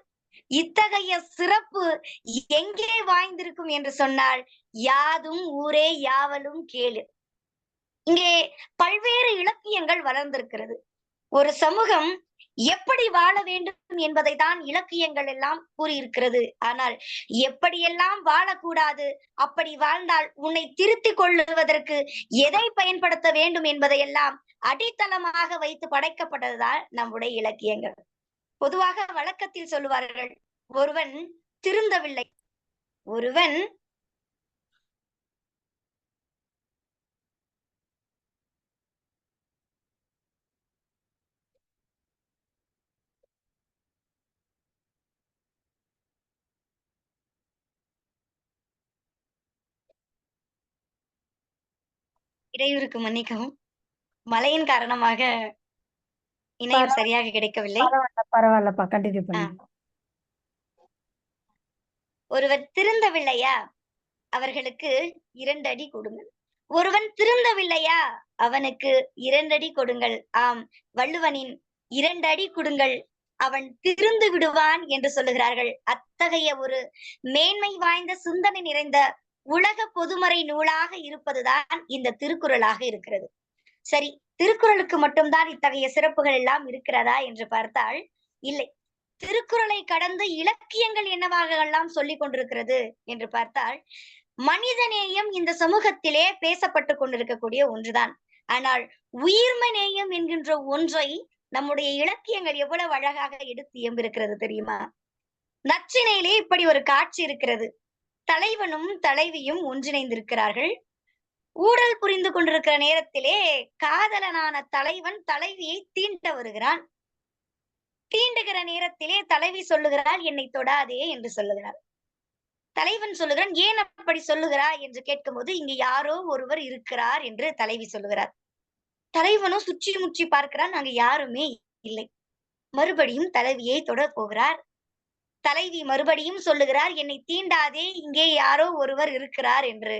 இத்தகைய சிறப்பு எங்கே வாய்ந்திருக்கும் என்று சொன்னால் யாதும் ஊரே யாவலும் கேளு. இங்கே பல்வேறு இலக்கியங்கள் வளர்ந்திருக்கிறது. ஒரு சமூகம் எப்படி வாழ வேண்டும் என்பதை தான் இலக்கியங்கள் எல்லாம் கூறியிருக்கிறது. ஆனால் எப்படியெல்லாம் வாழக்கூடாது, அப்படி வாழ்ந்தால் உன்னை திருத்திக் கொள்ளுவதற்கு எதை பயன்படுத்த வேண்டும் என்பதையெல்லாம் அடித்தளமாக வைத்து படைக்கப்பட்டதுதான் நம்முடைய இலக்கியங்கள். பொதுவாக வழக்கத்தில் சொல்லுவார்கள், ஒருவன் திருந்தவில்லை, ஒருவன் இடையூறுக்கு மன்னிக்கவும், மழையின் காரணமாக இணையம் சரியாக கிடைக்கவில்லை. பரவாயில்லப்பா, கண்டினியூ பண்ணுங்க. ஒருவர் திருந்தவில்லையா, அவர்களுக்கு 2 அடி கொடுங்கள். ஒருவன் திருந்தவில்லையா, அவனுக்கு 2 அடி கொடுங்கள். ஆம், வள்ளுவனின் 2 அடி கொடுங்கள், அவன் திருந்து விடுவான் என்று சொல்லுகிறார்கள். அத்தகைய ஒரு மேன்மை வாய்ந்த சிந்தனை நிறைந்த உலக பொதுமறை நூலாக இருப்பதுதான் இந்த திருக்குறளாக இருக்கிறது. சரி, திருக்குறளுக்கு மட்டும்தான் இத்தகைய சிறப்புகள் எல்லாம் இருக்கிறதா என்று பார்த்தால் இல்லை. திருக்குறளை கடந்து இலக்கியங்கள் என்னவாக எல்லாம் சொல்லிக் கொண்டிருக்கிறது என்று பார்த்தால் மனிதநேயம் இந்த சமூகத்திலே பேசப்பட்டு கொண்டிருக்கக்கூடிய ஒன்றுதான். ஆனால் உயிர்மநேயம் என்கின்ற ஒன்றை நம்முடைய இலக்கியங்கள் எவ்வளவு அழகாக எடுத்து இயம்பிருக்கிறது தெரியுமா? நச்சினையிலே இப்படி ஒரு காட்சி இருக்கிறது. தலைவனும் தலைவியும் ஒன்றிணைந்திருக்கிறார்கள். ஊழல் புரிந்து கொண்டிருக்கிற நேரத்திலே காதலனான தலைவன் தலைவியை தீண்ட வருகிறான். தீண்டுகிற நேரத்திலே தலைவி சொல்லுகிறாள், என்னை தொடாதே என்று சொல்லுகிறார். தலைவன் சொல்லுகிறான், ஏன் அப்படி சொல்லுகிறாய் என்று கேட்கும்போது, இங்கு யாரோ ஒருவர் இருக்கிறார் என்று தலைவி சொல்லுகிறார். தலைவனும் சுற்றி முற்றி பார்க்கிறான், அங்கு யாருமே இல்லை. மறுபடியும் தலைவியை தொட போகிறார். தலைவி மறுபடியும் சொல்லுகிறார், என்னை தீண்டாதே, இங்கே யாரோ ஒருவர் இருக்கிறார் என்று.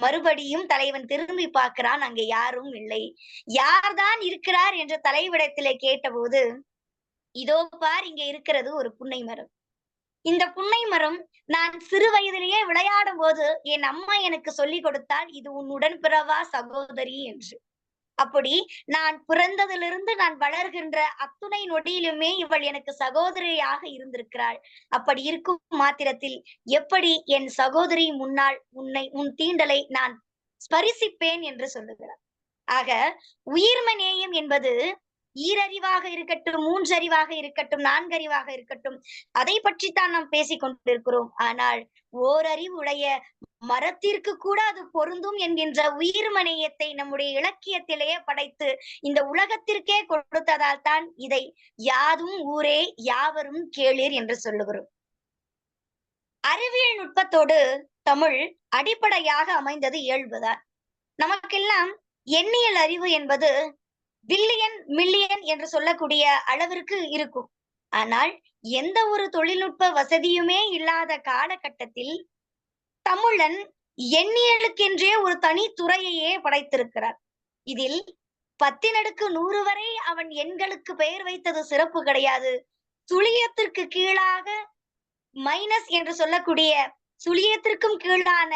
மறுபடியும் தலைவன் திரும்பி பார்க்கிறான், அங்கே யாரும் இல்லை. யார்தான் இருக்கிறார் என்று தலைவிடத்திலே கேட்டபோது, இதோ பார், இங்கே இருக்கிறது ஒரு புன்னை மரம். இந்த புன்னை மரம் நான் சிறு வயதிலேயே விளையாடும் போது என் அம்மா எனக்கு சொல்லிக் கொடுத்தால், இது உன் உடன்பிறவா சகோதரி என்று. அப்படி நான் பிறந்ததிலிருந்து நான் வளர்கின்ற அத்துணை நொடியிலுமே இவள் எனக்கு சகோதரியாக இருந்திருக்கிறாள். அப்படி இருக்கும் மாத்திரத்தில் எப்படி என் சகோதரி முன்னால் உன் தீண்டலை நான் ஸ்பரிசிப்பேன் என்று சொல்லுகிறார். ஆக உயிர்மநேயம் என்பது ஈரறிவாக இருக்கட்டும், மூன்றறிவாக இருக்கட்டும், நான்கறிவாக இருக்கட்டும், அதை பற்றித்தான் நாம் பேசிக் கொண்டிருக்கிறோம். ஆனால் ஓரறிவு உடைய மரத்திற்கு கூட அது பொருந்தும் என்கின்ற உயிர்மனேயத்தை நம்முடைய இலக்கியத்திலேயே படைத்து இந்த உலகத்திற்கே கொடுத்ததால் தான் இதை யாதும் ஊரே யாவரும் கேளீர் என்று சொல்லுகிறோம். அறிவியல் நுட்பத்தோடு தமிழ் அடிப்படையாக அமைந்தது இயல்புதான். நமக்கெல்லாம் எண்ணியல் அறிவு என்பது பில்லியன் மில்லியன் என்று சொல்லக்கூடிய அளவிற்கு இருக்கும். ஆனால் எந்த ஒரு தொழில்நுட்ப வசதியுமே இல்லாத காலகட்டத்தில் தமிழன் எண்ணியலுக்கென்றே ஒரு தனி துறையையே படைத்திருக்கிறார். இதில் 10^100 வரை அவன் எண்களுக்கு பெயர் வைத்தது சிறப்பு கிடையாது. சுழியத்திற்கு கீழாக மைனஸ் என்று சொல்லக்கூடிய சுழியத்திற்கும் கீழான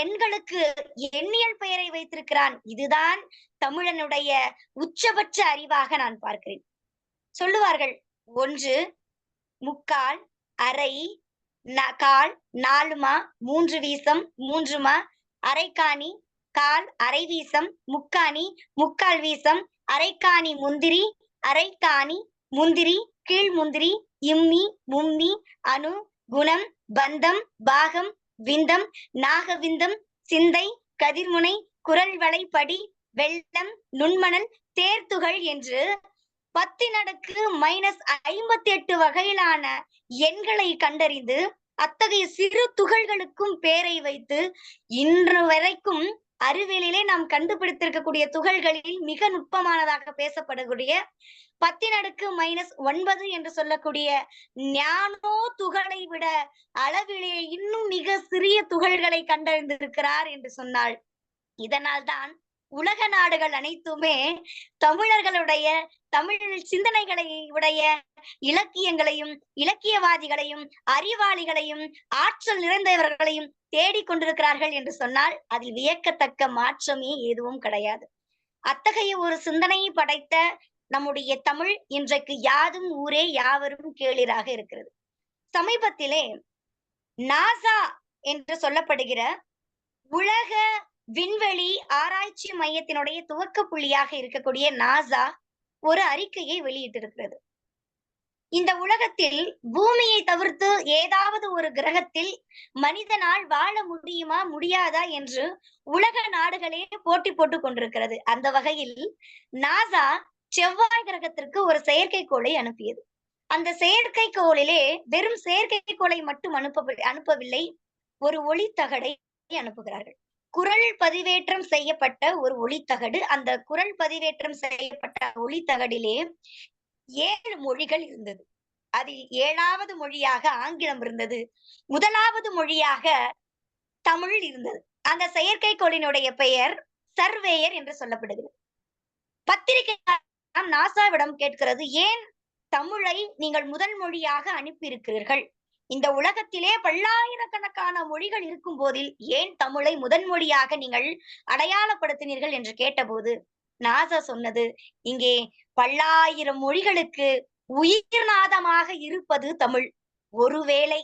எண்களுக்கு எண்ணியல் பெயரை வைத்திருக்கிறான். இதுதான் தமிழனுடைய உச்சபட்ச அறிவாக நான் பார்க்கிறேன். சொல்லுவார்கள் 1, 3/4, அரை, கால், 4மா, 3 வீசம், 3மா, அரைக்காணி, கால், அரை வீசம், முக்காணி, 3/4 வீசம், அரைக்காணி முந்திரி, அரைக்காணி முந்திரி, கீழ் முந்திரி, இம்மி, மும்மி, அணு, குணம், பந்தம், பாகம், விந்தம், நாகவிந்தம், சிந்தை, கதிர்முனை, குரல் வளைப்படி, வெள்ளம், நுண்மணல், தேர்த்துகள் என்று 10^-58 வகையிலான எண்களை கண்டறிந்து அத்தகைய சிறு துகள்களுக்கும் பேரை வைத்து இன்று வரைக்கும் அறிவியலிலே நாம் கண்டுபிடித்திருக்கக்கூடிய துகள்களில் மிக நுட்பமானதாக பேசப்படக்கூடிய 10^-9 என்று சொல்லக்கூடிய ஞானோ துகளை விட அளவிலே இன்னும் மிக சிறிய துகள்களை கண்டறிந்திருக்கிறார் என்று சொன்னாள். இதனால் தான் உலக நாடுகள் அனைத்துமே தமிழர்களுடைய தமிழ் சிந்தனைகளை உடைய இலக்கியங்களையும் இலக்கியவாதிகளையும் அறிவாளிகளையும் ஆற்றல் நிறைந்தவர்களையும் தேடிக் கொண்டிருக்கிறார்கள் என்று சொன்னால் அதில் வியக்கத்தக்க மாற்றமே எதுவும் கிடையாது. அத்தகைய ஒரு சிந்தனையை படைத்த நம்முடைய தமிழ் இன்றைக்கு யாதும் ஊரே யாவரும் கேளீராக இருக்கிறது. சமீபத்திலே நாசா என்று சொல்லப்படுகிற உலக விண்வெளி ஆராய்ச்சி மையத்தினுடைய துவக்க புள்ளியாக இருக்கக்கூடிய நாசா ஒரு அறிக்கையை வெளியிட்டிருக்கிறது. இந்த உலகத்தில் பூமியை தவிர்த்து ஏதாவது ஒரு கிரகத்தில் மனிதனால் வாழ முடியுமா முடியாதா என்று உலக நாடுகளே போட்டி போட்டுக் கொண்டிருக்கிறது. அந்த வகையில் நாசா செவ்வாய் கிரகத்திற்கு ஒரு செயற்கைக்கோளை அனுப்பியது. அந்த செயற்கைக்கோளிலே வெறும் செயற்கைக்கோளை மட்டும் அனுப்பவில்லை, ஒரு ஒளித்தகடை அனுப்புகிறார்கள். குரல் பதிவேற்றம் செய்யப்பட்ட ஒரு ஒளித்தகடு. அந்த குரல் பதிவேற்றம் செய்யப்பட்ட ஒளித்தகடிலே 7 மொழிகள் இருந்தது. அதில் 7வது மொழியாக ஆங்கிலம் இருந்தது. 1வது மொழியாக தமிழ் இருந்தது. அந்த செயற்கைக்கோளினுடைய பெயர் சர்வேயர் என்று சொல்லப்படுகிறது. பத்திரிகை நாசாவிடம் கேட்கிறது, ஏன் தமிழை நீங்கள் முதல் மொழியாக அனுப்பியிருக்கிறீர்கள்? இந்த உலகத்திலே பல்லாயிரக்கணக்கான மொழிகள் இருக்கும் போதில் ஏன் தமிழை முதன் மொழியாக நீங்கள் அடையாளப்படுத்தினீர்கள் என்று கேட்டபோது நாசா சொன்னது, இங்கே பல்லாயிரம் மொழிகளுக்கு உயிர்நாதமாக இருப்பது தமிழ். ஒருவேளை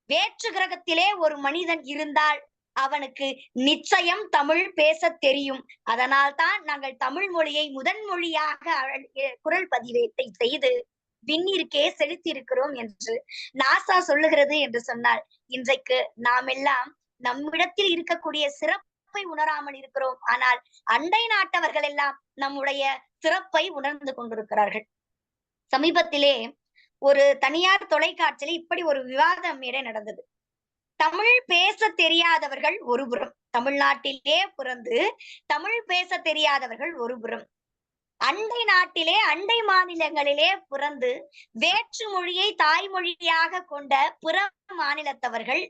வேற்று கிரகத்திலே ஒரு மனிதன் இருந்தால் அவனுக்கு நிச்சயம் தமிழ் பேச தெரியும். அதனால் தான் நாங்கள் தமிழ் மொழியை முதன் மொழியாக குரல் பதிவேட்டை செய்து விண்ணிற்கே செலுத்தி இருக்கிறோம் என்று நாசா சொல்லுகிறது என்று சொன்னால், இன்றைக்கு நாம் எல்லாம் நம்மிடத்தில் இருக்கக்கூடிய சிறப்பை உணராமல் இருக்கிறோம். ஆனால் அண்டை நாட்டவர்கள் எல்லாம் நம்முடைய சிறப்பை உணர்ந்து கொண்டிருக்கிறார்கள். சமீபத்திலே ஒரு தனியார் தொலைக்காட்சியில் இப்படி ஒரு விவாதம் மேடை நடந்தது. தமிழ் பேச தெரியாதவர்கள் ஒருபுறம், தமிழ்நாட்டிலே பிறந்து தமிழ் பேச தெரியாதவர்கள் ஒருபுறம், அண்டை நாட்டிலே அண்டை மாநிலங்களிலே பிறந்து வேற்று மொழியை தாய்மொழியாக கொண்ட பிற மாநிலத்தவர்கள்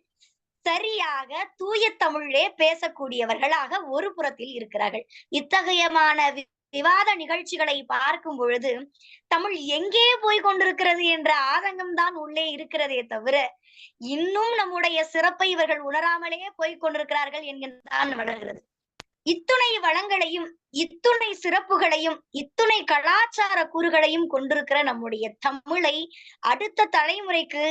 சரியாக தூய தமிழே பேசக்கூடியவர்களாக ஒரு புறத்தில் இருக்கிறார்கள். இத்தகையமான விவாத நிகழ்ச்சிகளை பார்க்கும் பொழுது தமிழ் எங்கே போய் கொண்டிருக்கிறது என்ற ஆதங்கம் தான் உள்ளே இருக்கிறதே தவிர இன்னும் நம்முடைய சிறப்பை இவர்கள் உணராமலே போய் கொண்டிருக்கிறார்கள் என்கின்றான் வளர்கிறது. இத்துணை வளங்களையும் இத்துணை சிறப்புகளையும் இத்துணை கலாச்சார கூறுகளையும் கொண்டிருக்கிற நம்முடைய தமிழை அடுத்த தலைமுறைக்கு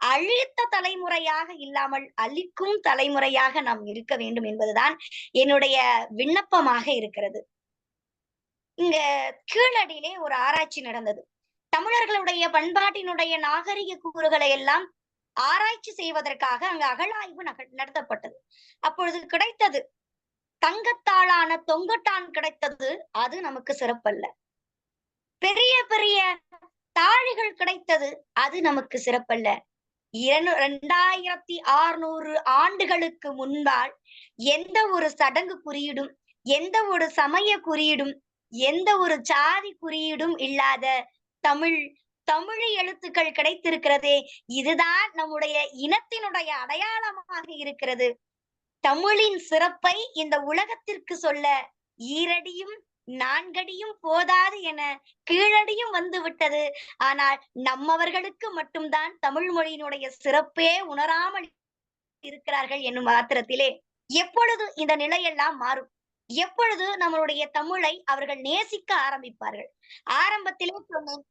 அழித்த தலைமுறையாக இல்லாமல் அழிக்கும் தலைமுறையாக நாம் இருக்க வேண்டும் என்பதுதான் என்னுடைய விண்ணப்பமாக இருக்கிறது. இங்க கீழடியிலே ஒரு ஆராய்ச்சி நடந்தது. தமிழர்களுடைய பண்பாட்டினுடைய நாகரிக கூறுகளை எல்லாம் ஆராய்ச்சி செய்வதற்காக அங்கு அகழாய்வு நடத்தப்பட்டது. அப்பொழுது கிடைத்தது தங்கத்தாலான தொங்கட்டான் கிடைத்தது. அது நமக்கு சிறப்பல்ல. பெரிய பெரிய தாழிகள் கிடைத்தது. அது நமக்கு சிறப்பல்ல. 2600 ஆண்டுகளுக்கு முன்பால் எந்த ஒரு சடங்கு குறியீடும், எந்த ஒரு சமய குறியீடும், எந்த ஒரு சாதி குறியீடும் இல்லாத தமிழ் எழுத்துக்கள் கிடைத்திருக்கிறதே, இதுதான் நம்முடைய இனத்தினுடைய அடையாளமாக இருக்கிறது. தமிழின் சிறப்பை இந்த உலகத்திற்கு சொல்ல ஈரடியும் 4 அடியும் போதாது என கீழடியும் வந்து விட்டது. ஆனால் நம்மவர்களுக்கு மட்டும்தான் தமிழ் மொழியினுடைய சிறப்பே உணராமல் இருக்கிறார்கள் என்னும் மாத்திரத்திலே எப்பொழுது இந்த நிலையெல்லாம் மாறும்? எப்பொழுது நம்மளுடைய தமிழை அவர்கள் நேசிக்க ஆரம்பிப்பார்கள்? ஆரம்பத்திலே சொன்னேன்,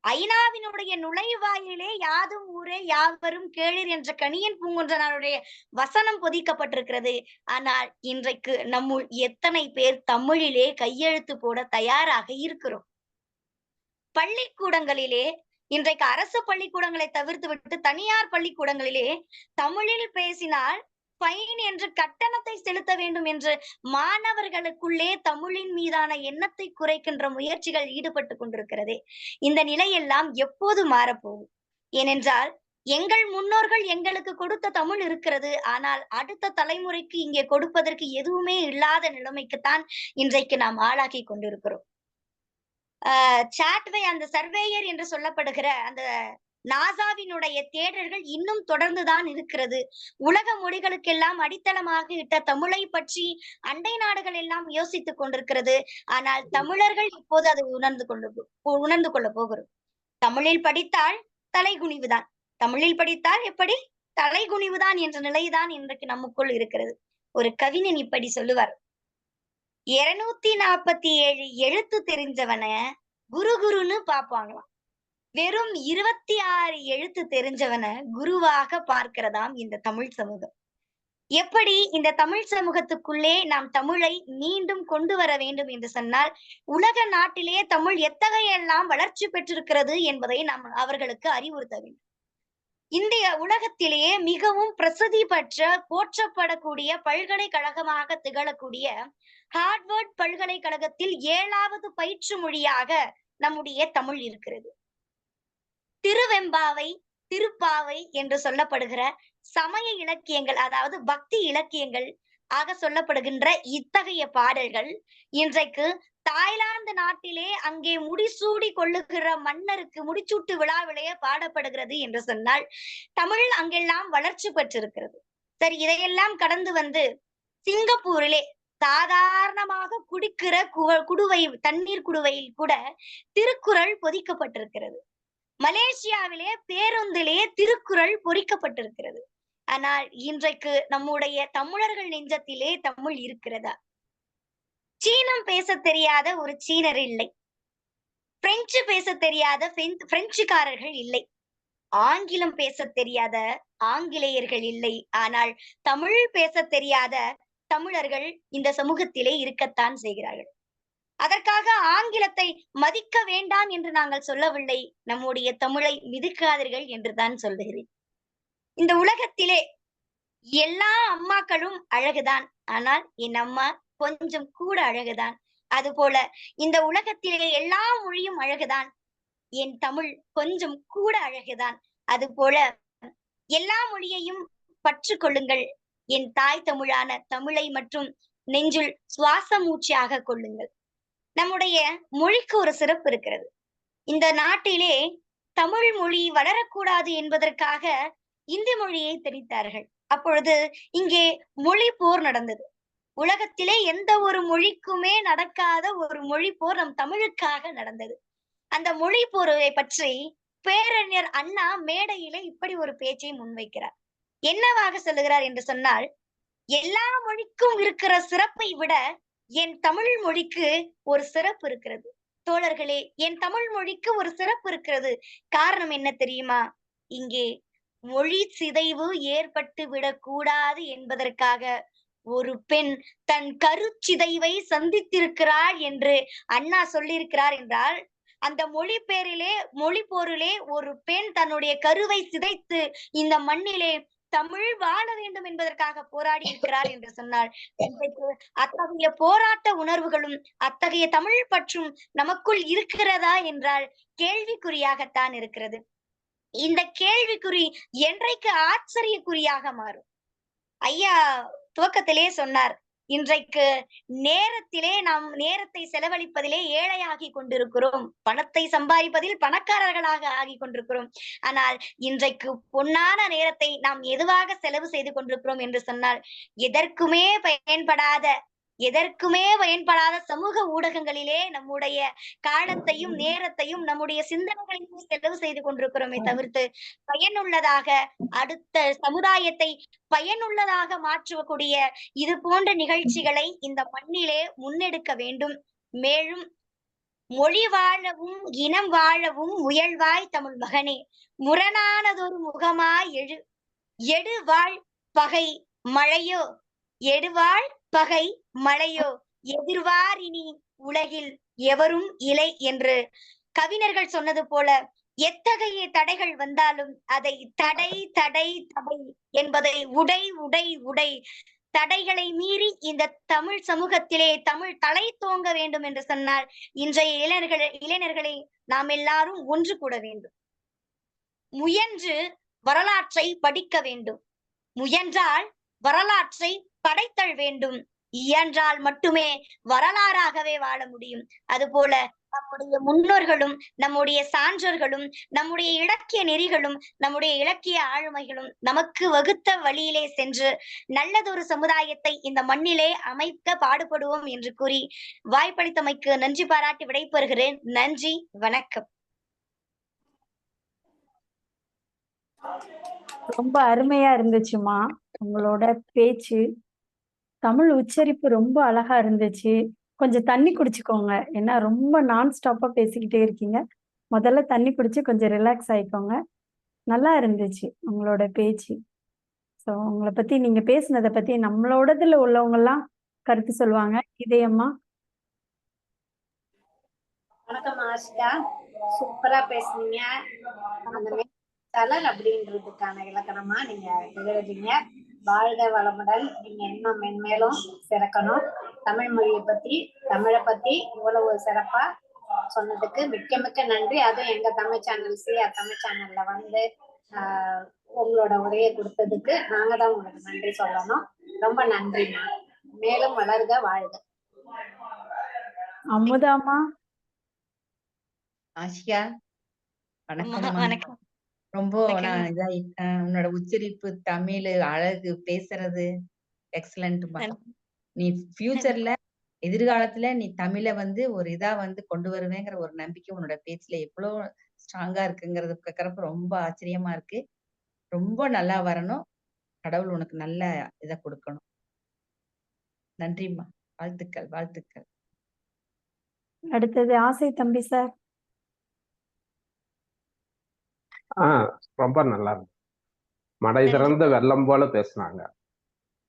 ஐநாவினுடைய நுழைவாயிலே யாதும் ஊரே யாவரும் கேளீர் என்ற கணியன் பூங்குன்றனாருடைய வசனம் பொதிக்கப்பட்டிருக்கிறது. ஆனால் இன்றைக்கு நம்முள் எத்தனை பேர் தமிழிலே கையெழுத்து போட தயாராக இருக்கிறோம்? பள்ளிக்கூடங்களிலே இன்றைக்கு அரசு பள்ளிக்கூடங்களை தவிர்த்து விட்டு தனியார் பள்ளிக்கூடங்களிலே தமிழில் பேசினால் ஃபைன் என்று கட்டணத்தை செலுத்த வேண்டும் என்று மாணவர்களுக்குள்ளே தமிழின் மீதான எண்ணத்தை குறைக்கின்ற முயற்சிகள் ஈடுபட்டு கொண்டிருக்கிறதே. இந்த நிலையெல்லாம் எப்போது மாறப்போகும்? ஏனென்றால் எங்கள் முன்னோர்கள் எங்களுக்கு கொடுத்த தமிழ் இருக்கிறது. ஆனால் அடுத்த தலைமுறைக்கு இங்கே கொடுப்பதற்கு எதுவுமே இல்லாத நிலைமைக்குத்தான் இன்றைக்கு நாம் ஆளாக்கி கொண்டிருக்கிறோம். சாட்வே அந்த சர்வேயர் என்று சொல்லப்படுகிற அந்த நாசாவினுடைய தேடல்கள் இன்னும் தொடர்ந்துதான் இருக்கிறது. உலக மொழிகளுக்கெல்லாம் அடித்தளமாக இட்ட தமிழை பற்றி அண்டை நாடுகள் எல்லாம் யோசித்துக் கொண்டிருக்கிறது. ஆனால் தமிழர்கள் இப்போது அதை உணர்ந்து கொள்ள போகிறோம். தமிழில் படித்தால் தலைகுனிவுதான். தமிழில் படித்தால் எப்படி தலைகுனிவுதான் என்ற நிலைதான் இன்றைக்கு நமக்குள் இருக்கிறது. ஒரு கவிஞன் இப்படி சொல்லுவார், 247 எழுத்து தெரிஞ்சவன குருன்னு பாப்பாங்களாம். வெறும் 26 எழுத்து தெரிஞ்சவன குருவாக பார்க்கிறதாம் இந்த தமிழ் சமூகம். எப்படி இந்த தமிழ் சமூகத்துக்குள்ளே நாம் தமிழை மீண்டும் கொண்டு வர வேண்டும் என்று சொன்னால், உலக நாட்டிலே தமிழ் எத்தகையெல்லாம் வளர்ச்சி பெற்றிருக்கிறது என்பதை நாம் அவர்களுக்கு அறிவுறுத்த வேண்டும். இந்திய உலகத்திலேயே மிகவும் பிரசித்தி பெற்ற போற்றப்படக்கூடிய பல்கலைக்கழகமாக திகழக்கூடிய ஹார்வர்ட் பல்கலைக்கழகத்தில் 7வது பயிற்று மொழியாக நம்முடைய தமிழ் இருக்கிறது. திருவெம்பாவை, திருப்பாவை என்று சொல்லப்படுகிற சமய இலக்கியங்கள், அதாவது பக்தி இலக்கியங்கள் ஆக சொல்லப்படுகின்ற இத்தகைய பாடல்கள் இன்றைக்கு தாய்லாந்து நாட்டிலே அங்கே முடிசூடி கொள்ளுகிற மன்னருக்கு முடிசூட்டு விழாவிலேயே பாடப்படுகிறது என்று சொன்னால் தமிழ் அங்கெல்லாம் வளர்ச்சி பெற்றிருக்கிறது. சரி, இதையெல்லாம் கடந்து வந்து சிங்கப்பூரிலே சாதாரணமாக குடிக்கிற குடுவை தண்ணீர் குடுவையில் கூட திருக்குறள் பொதிக்கப்பட்டிருக்கிறது. மலேசியாவிலே பேருந்திலே திருக்குறள் பொறிக்கப்பட்டிருக்கிறது. ஆனால் இன்றைக்கு நம்முடைய தமிழர்கள் நெஞ்சத்திலே தமிழ் இருக்கிறதா? சீனம் பேச தெரியாத ஒரு சீனர் இல்லை. பிரெஞ்சு பேச தெரியாத பிரெஞ்சுக்காரர்கள் இல்லை. ஆங்கிலம் பேச தெரியாத ஆங்கிலேயர்கள் இல்லை. ஆனால் தமிழ் பேச தெரியாத தமிழர்கள் இந்த சமூகத்திலே இருக்கத்தான் செய்கிறார்கள். அதற்காக ஆங்கிலத்தை மதிக்க வேண்டாம் என்று நாங்கள் சொல்லவில்லை. நம்முடைய தமிழை மிதிக்காதீர்கள் என்றுதான் சொல்லுகிறேன். இந்த உலகத்திலே எல்லா அம்மாக்களும் அழகுதான். ஆனால் என் அம்மா கொஞ்சம் கூட அழகுதான். அதுபோல இந்த உலகத்திலே எல்லா மொழியும் அழகுதான். என் தமிழ் கொஞ்சம் கூட அழகுதான். அதுபோல எல்லா மொழியையும் பற்று கொள்ளுங்கள். என் தாய் தமிழான தமிழை மற்றும் நெஞ்சுள் சுவாச மூச்சாக கொள்ளுங்கள். நம்முடைய மொழிக்கு ஒரு சிறப்பு இருக்கிறது. இந்த நாட்டிலே தமிழ் மொழி வளரக்கூடாது என்பதற்காக இந்தி மொழியை திணித்தார்கள். அப்பொழுது இங்கே மொழி போர் நடந்தது. உலகத்திலே எந்த ஒரு மொழிக்குமே நடக்காத ஒரு மொழி போர் நம் தமிழுக்காக நடந்தது. அந்த மொழி போரை பற்றி பேரறிஞர் அண்ணா மேடையிலே இப்படி ஒரு பேச்சை முன்வைக்கிறார். என்னவாக சொல்லுகிறார் என்று சொன்னால், எல்லா மொழிக்கும் இருக்கிற சிறப்பை விட என் தமிழ் மொழிக்கு ஒரு சிறப்பு இருக்கிறது. தோழர்களே, என் தமிழ் மொழிக்கு ஒரு சிறப்பு இருக்கிறது. காரணம் என்ன தெரியுமா? இங்கே மொழி சிதைவு ஏற்பட்டு விடக்கூடாது என்பதற்காக ஒரு பெண் தன் கருச்சிதைவை சந்தித்திருக்கிறாள் என்று அண்ணா சொல்லியிருக்கிறார் என்றால், அந்த மொழி போரிலே ஒரு பெண் தன்னுடைய கருவை சிதைத்து இந்த மண்ணிலே தமிழ் வாழ வேண்டும் என்பதற்காக போராடி இருக்கிறார் என்று சொன்னாள். இன்றைக்கு அத்தகைய போராட்ட உணர்வுகளும் அத்தகைய தமிழ் பற்றும் நமக்குள் இருக்கிறதா என்றால் கேள்விக்குறியாகத்தான் இருக்கிறது. இந்த கேள்விக்குறி என்றைக்கு ஆச்சரியக்குறியாக மாறும்? ஐயா துவக்கத்திலே சொன்னார், இன்றைக்கு நாம் நேரத்தை செலவழிப்பதிலே ஏழையாகி கொண்டிருக்கிறோம். பணத்தை சம்பாதிப்பதில் பணக்காரர்களாக ஆகிக் கொண்டிருக்கிறோம். ஆனால் இன்றைக்கு பொன்னான நேரத்தை நாம் எதுவாக செலவு செய்து கொண்டிருக்கிறோம் என்று சொன்னால், எதற்குமே பயன்படாத சமூக ஊடகங்களிலே நம்முடைய காலத்தையும் நேரத்தையும் நம்முடைய சிந்தனைகளையும் செலவு செய்து கொண்டிருக்கிறோமே தவிர்த்து பயனுள்ளதாக அடுத்த சமுதாயத்தை பயனுள்ளதாக மாற்றக்கூடிய இது போன்ற நிகழ்ச்சிகளை இந்த மண்ணிலே முன்னெடுக்க வேண்டும். மேலும் மொழி வாழவும் இனம் வாழவும் முயல்வாய் தமிழ் மகனே, முரணானதொரு முகமாய் எடுவாள் பகை மழையோ பகை மழையோ எதிர்வார் இனி உலகில் எவரும் இலை என்று கவிஞர்கள் சொன்னது போல, எத்தகைய தடைகள் வந்தாலும் அதை தடை என்பதை உடை தடைகளை மீறி இந்த தமிழ் சமூகத்திலே தமிழ் தலை தோங்க வேண்டும் என்று சொன்னால், இன்றைய இளைஞர்களை நாம் எல்லாரும் ஒன்று கூட வேண்டும். முயன்று வரலாற்றை படிக்க வேண்டும். முயன்றால் வரலாற்றை படைத்தல் வேண்டும். இயன்றால் மட்டுமே வரலாறாகவே வாழ முடியும். அதுபோல நம்முடைய முன்னோர்களும் நம்முடைய சான்றோர்களும் நம்முடைய இலக்கிய நெறிகளும் நம்முடைய இலக்கிய ஆளுமைகளும் நமக்கு வகுத்த வழியிலே சென்று நல்லதொரு சமுதாயத்தை இந்த மண்ணிலே அமைக்க பாடுபடுவோம் என்று கூறி வாய்ப்பளித்தமைக்கு நன்றி பாராட்டி விடைபெறுகிறேன். நன்றி, வணக்கம். ரொம்ப அருமையா இருந்துச்சுமா உங்களோட பேச்சு. தமிழ் உச்சரிப்பு ரொம்ப அழகா இருந்துச்சு. கொஞ்சம் தண்ணி குடிச்சுக்கோங்க. ஏன்னா ரொம்ப நான் ஸ்டாப்பா பேசிக்கிட்டே இருக்கீங்க. முதல்ல தண்ணி குடிச்சு கொஞ்சம் ரிலாக்ஸ் ஆயிக்கோங்க. நல்லா இருந்துச்சு உங்களோட பேச்சு. ஸோ உங்களை பத்தி நீங்க பேசுனதை பத்தி நம்மளோடதுல உள்ளவங்க எல்லாம் கருத்து சொல்லுவாங்க. இதயம்மா. வணக்கம் ஆஷிகா, சூப்பரா பேசுனீங்க. அந்த தலல் அப்படின்றதுக்கான இலக்கணமா நீங்க திகழ்றீங்க. வாழ்க வளமுடன். நீங்க இன்னும் மென்மேலும் சிறக்கணும். தமிழ் மொழியை பத்தி தமிழை பத்தி இவ்வளவு சிறப்பா சொன்னதுக்கு மிக்க நன்றி. அதுவும் எங்க தமிழ் சேனல் தமிழ் சேனல்ல வந்து உங்களோட உரையை கொடுத்ததுக்கு நாங்க தான் உங்களுக்கு நன்றி சொல்லணும். ரொம்ப நன்றிமா. மேலும் வளர்க, வாழ்க. அமுதாமா. ஆஷியா வணக்கம். ரொம்ப உன்னோட உச்சரிப்பு, தமிழ் அழகு, பேசுறது எக்ஸலன்ட்மா. நீ ஃபியூச்சர்ல எதிர்காலத்துல நீ தமிழை வந்து ஒரு இதா வந்து கொண்டு வருவேங்கிற ஒரு நம்பிக்கை உன்னோட பேச்சுல எவ்வளவு ஸ்ட்ராங்கா இருக்குங்கிறது கேட்கறப்ப ரொம்ப ஆச்சரியமா இருக்கு. ரொம்ப நல்லா வரணும். கடவுள் உனக்கு நல்ல இதை கொடுக்கணும். நன்றிம்மா. வாழ்த்துக்கள். அடுத்தது ஆசை தம்பி சார். ரொம்ப நல்லா இருக்கு. மடை திறந்த வெள்ளம் போல பேசுனாங்க.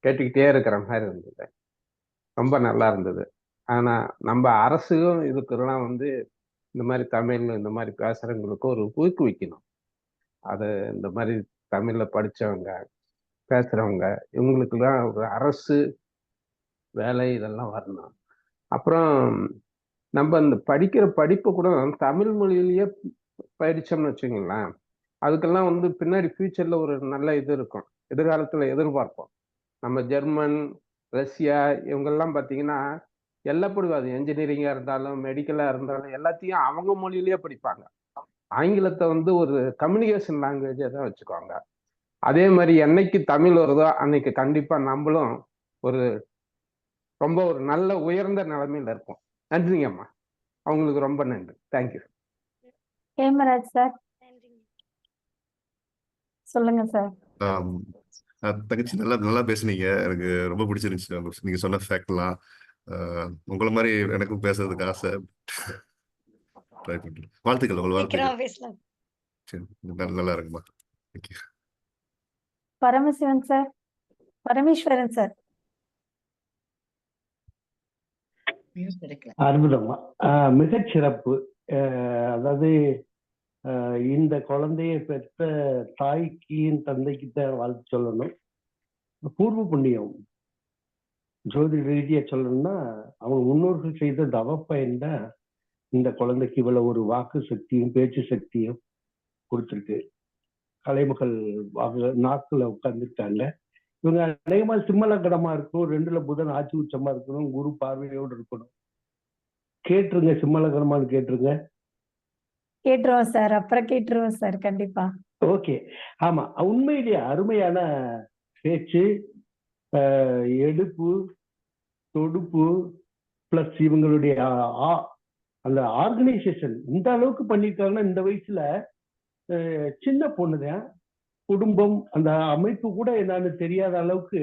கேட்டுக்கிட்டே இருக்கிற மாதிரி இருந்தது. ரொம்ப நல்லா இருந்தது. ஆனா நம்ம அரசும் இதுக்கெல்லாம் வந்து இந்த மாதிரி தமிழ் இந்த மாதிரி பேசுறவங்களுக்கு ஒரு ஊக்குவிக்கணும். அது இந்த மாதிரி தமிழ்ல படிச்சவங்க பேசுறவங்க இவங்களுக்குலாம் ஒரு அரசு வேலை இதெல்லாம் வரணும். அப்புறம் நம்ம இந்த படிக்கிற படிப்பு கூட தமிழ் மொழியிலேயே படிச்சோம்னு வச்சுக்கோங்களேன், அதுக்கெல்லாம் வந்து பின்னாடி ஃபியூச்சர்ல ஒரு நல்ல இது இருக்கும். எதிர்காலத்துல எதிர்பார்ப்போம். நம்ம ஜெர்மன், ரஷ்யா இவங்கெல்லாம் பார்த்தீங்கன்னா எல்லப்படிவாது என்ஜினியரிங்கா இருந்தாலும் மெடிக்கலா இருந்தாலும் எல்லாத்தையும் அவங்க மொழியிலேயே படிப்பாங்க. ஆங்கிலத்தை வந்து ஒரு கம்யூனிகேஷன் லாங்குவேஜா தான் வச்சுக்குவாங்க. அதே மாதிரி என்னைக்கு தமிழ் வருதோ அன்னைக்கு கண்டிப்பா நம்மளும் ரொம்ப ஒரு நல்ல உயர்ந்த நிலைமையில இருக்கும். நன்றிங்கம்மா. அவங்களுக்கு ரொம்ப நன்றி. தேங்க்யூ. ஹேமராஜ் சார் சொல்லுங்க சார். தங்கச்சி நல்லா பேசுனீங்க. எனக்கு ரொம்ப பிடிச்சிருந்துச்சு நீங்க சொன்ன ஃபேக்ட்லாம். உங்களை மாதிரி எனக்கும் பேசுறதுக்கு ஆசை. ட்ரை பண்றேன். வாழ்த்துக்கள். உங்கள் வாழ்த்துக்கள். சரி, நல்லா இருக்குமா. Paramasivan sir, Parameswaran sir. Mute எடுக்கல. அற்புதமா மிகச் சிறப்பு. அதாவது இந்த குழந்தையை பெற்ற தாய்க்கு தந்தைக்கு தான் வாழ்த்து சொல்லணும். பூர்வ புண்ணியம் ஜோதிட ரீதியா சொல்லணும்னா அவங்க முன்னோர்கள் செய்த தவப்பயன் தான் இந்த குழந்தைக்கு இவ்வளவு ஒரு வாக்கு சக்தியும் பேச்சு சக்தியும் கொடுத்துருக்கு. கலைமகள் நாக்குல உட்கார்ந்துருக்காங்க. இவங்க அநேகமா சிம்மலக்கணமா இருக்கணும், 2ல புதன் ஆட்சி உச்சமா இருக்கணும், குரு பார்வையோடு இருக்கணும். கேட்டுருங்க, சிம்மலக்கணமான்னு கேட்டுருங்க. கேட்டுருவோம் சார், அப்புறம் கேட்டுருவோம் சார், கண்டிப்பா. ஓகே. ஆமா, உண்மையிலேயே அருமையான பேச்சு, எடுப்பு, தொடுப்பு, பிளஸ் இவங்களுடைய அந்த ஆர்கனைசேஷன் இந்த அளவுக்கு பண்ணிருக்காங்கன்னா இந்த வயசுல சின்ன பொண்ணுதான். குடும்பம் அந்த அமைப்பு கூட என்னன்னு தெரியாத அளவுக்கு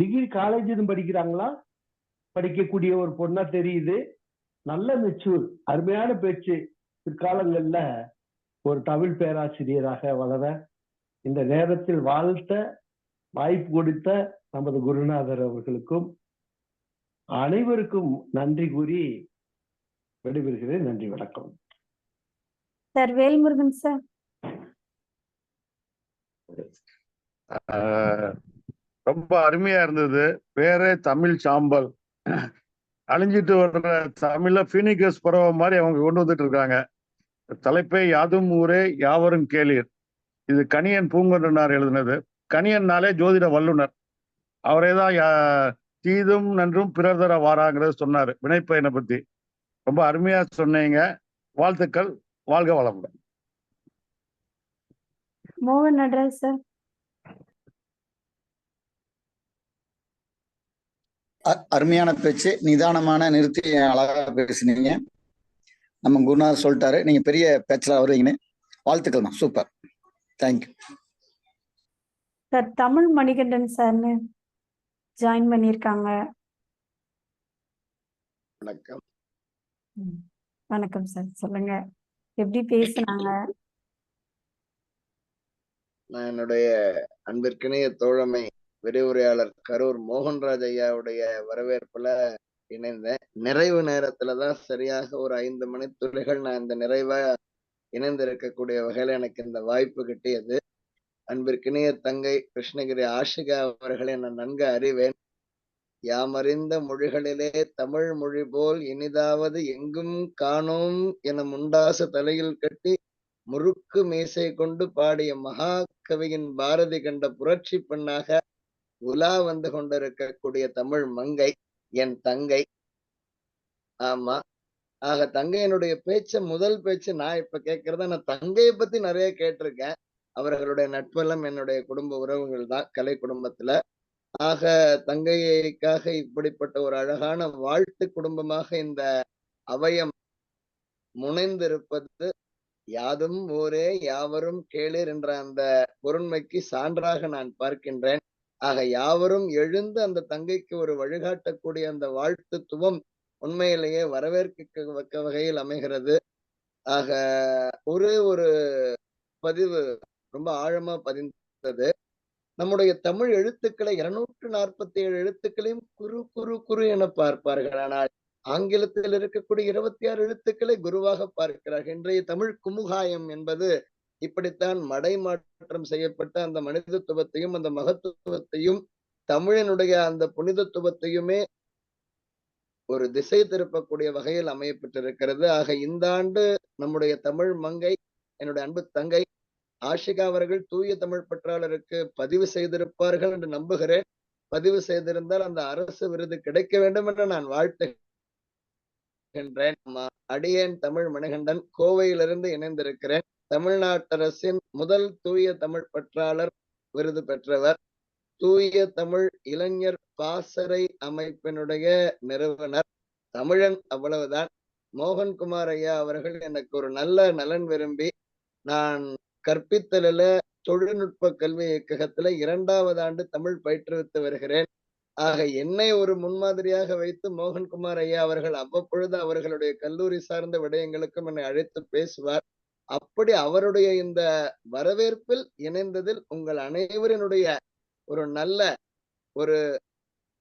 டிகிரி காலேஜ் படிக்கிறாங்களா, படிக்கக்கூடிய ஒரு பொண்ணா தெரியுது. நல்ல மெச்சூர், அருமையான பேச்சு. பிற்காலங்கள்ல ஒரு தமிழ் பேராசிரியராக வளர இந்த நேரத்தில் வாழ்த்த வாய்ப்பு கொடுத்த நமது குருநாதர் அவர்களுக்கும் அனைவருக்கும் நன்றி கூறி விடைபெறுகிறேன். நன்றி, வணக்கம். Sir Velmurugan sir. ரொம்ப அருமையா இருந்தது. பேரே தமிழ் சாம்பல். அழிஞ்சிட்டு வர்ற தமிழ்ல பீனிகஸ் பறவை மாதிரி அவங்க கொண்டு வந்துட்டு இருக்காங்க. தலைப்பே யாதும் ஊரே யாவரும் கேளீர். இது கணியன் பூங்கொன்றனார் எழுதினது. கணியன்னாலே ஜோதிட வல்லுனர். அவரே தான் தீதும் நன்றும் பிறர் தர வாராங்கிறத சொன்னாரு வினைப்பயனை பத்தி. ரொம்ப அருமையா சொன்னீங்க. வாழ்த்துக்கள். வாழ்க வளமுடன். மோகன் நடராஜ் சார். அருமையான பேச்சு, நிதானமான நிறுத்தி அழகா பேசுனீங்க. நம்ம குருநாதர் சொல்லிட்டாரு, நீங்க பெரிய பேச்சலா வருவீங்கன்னு. வாழ்த்துக்கள்மா, super, thank you sir. Tamil Manikandan சார்னு ஜாயின் பண்ணியிருக்காங்க. வணக்கம். வணக்கம் சார், சொல்லுங்க, எப்படி பேசுனாங்க? நான் என்னுடைய அன்பிற்கிணைய தோழமை விரிவுரையாளர் கரூர் மோகன்ராஜ் ஐயாவுடைய வரவேற்புல இணைந்தேன். நிறைவு நேரத்துலதான் சரியாக ஒரு 5 மணித்துளிகள் நான் இந்த நிறைவா இணைந்திருக்கக்கூடிய வகையில எனக்கு இந்த வாய்ப்பு கிட்டியது. அன்பிற்கிணைய தங்கை கிருஷ்ணகிரி ஆஷிகா அவர்களை நான் நன்கு அறிவேன். யாமறிந்த மொழிகளிலே தமிழ் மொழி போல் இனிதாவது எங்கும் காணோம் என முண்டாசு தலையில் கட்டி முறுக்கு மீசை கொண்டு பாடிய மகா கவியின் பாரதி கண்ட புரட்சி பெண்ணாக உலா வந்து கொண்டிருக்கக்கூடிய தமிழ் மங்கை என் தங்கை. ஆமா, ஆக தங்கையினுடைய முதல் பேச்சு நான் இப்ப கேட்கறத, நான் தங்கையை பத்தி நிறைய கேட்டிருக்கேன். அவர்களுடைய நட்பெல்லாம் என்னுடைய குடும்ப உறவுகள் தான், கலை குடும்பத்துல. ஆக தங்கைக்காக இப்படிப்பட்ட ஒரு அழகான வாழ்த்து குடும்பமாக இந்த அவயம் முனைந்திருப்பது யாதும் ஊரே யாவரும் கேளீர் என்ற அந்த பொருண்மைக்கு சான்றாக நான் பார்க்கின்றேன். ஆக யாவரும் எழுந்து அந்த தங்கைக்கு ஒரு வழிகாட்டக்கூடிய அந்த வாழ்த்துத்துவம் உண்மையிலேயே வரவேற்க வகையில் அமைகிறது. ஆக ஒரே ஒரு பதிவு ரொம்ப ஆழமா பதிந்தது. நம்முடைய தமிழ் எழுத்துக்களை 247 எழுத்துக்களையும் குரு குரு குரு என பார்ப்பார்கள். ஆனால் ஆங்கிலத்தில் இருக்கக்கூடிய 26 எழுத்துக்களை குருவாக பார்க்கிறார்கள். இன்றைய தமிழ் குமுகாயம் என்பது இப்படித்தான் மடைமாற்றம் செய்யப்பட்ட அந்த மனிதத்துவத்தையும் அந்த மகத்துவத்தையும் தமிழனுடைய அந்த புனிதத்துவத்தையுமே ஒரு திசை திருப்பக்கூடிய வகையில் அமையப்பட்டிருக்கிறது. ஆக இந்த ஆண்டு நம்முடைய தமிழ் மங்கை என்னுடைய அன்பு தங்கை ஆஷிகா அவர்கள் தூய தமிழ் பற்றாளருக்கு பதிவு செய்திருப்பார்கள் என்று நம்புகிறேன். பதிவு செய்திருந்தால் அந்த அரசு விருது கிடைக்க வேண்டும் என்று நான் வாழ்த்துகின்றேன். அடியேன் தமிழ் மணிகண்டன், கோவையிலிருந்து இணைந்திருக்கிறேன். தமிழ்நாட்டரசின் முதல் தூய தமிழ் பற்றாளர் விருது பெற்றவர். தூய தமிழ் இளைஞர் பாசறை அமைப்பினுடைய நிறுவனர். தமிழன், அவ்வளவுதான். மோகன்குமார் ஐயா அவர்கள் எனக்கு ஒரு நல்ல நலன் விரும்பி, நான் கற்பித்தலில தொழில்நுட்ப கல்வி இயக்ககத்துல 2வது ஆண்டு தமிழ் பயிற்றுவித்து வருகிறேன். ஆக என்னை ஒரு முன்மாதிரியாக வைத்து மோகன்குமார் ஐயா அவர்கள் அவ்வப்பொழுது அவர்களுடைய கல்லூரி சார்ந்த விடயங்களுக்கும் என்னை அழைத்து பேசுவார். அப்படி அவருடைய இந்த வரவேற்பில் இணைந்ததில் உங்கள் அனைவரினுடைய ஒரு நல்ல ஒரு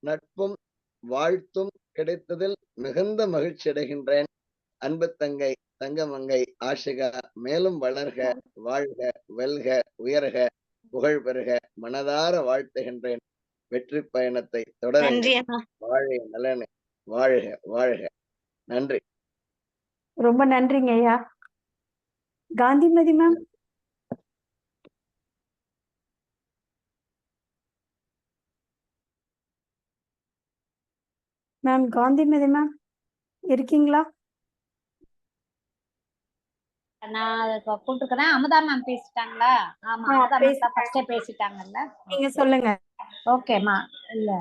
நட்பும் வாழ்த்தும் கிடைத்ததில் மிகுந்த மகிழ்ச்சி அடைகின்றேன். அன்பு தங்கை தங்கமங்கை ஆஷிகா மேலும் வளர்க, வாழ்க, வெல்க, உயர்க, புகழ் பெறுக. மனதார வாழ்த்துகின்றேன். வெற்றி பயணத்தை தொடருங்க. வாழ்க நலனே, வாழ்க வாழ்க. நன்றி. ரொம்ப நன்றிங்க ஐயா. Kanthimathi ma'am. Ma'am Kanthimathi ma'am இருக்கீங்களா? நான் கூப்பிட்டுக்கிறேன். அமுதா மேம் பேசிட்டாங்களா? ஆமா, அமுதா மேம் தான் ஃபர்ஸ்டே பேசிட்டாங்கல்ல. நீங்க சொல்லுங்க. ஓகேம்மா. இல்ல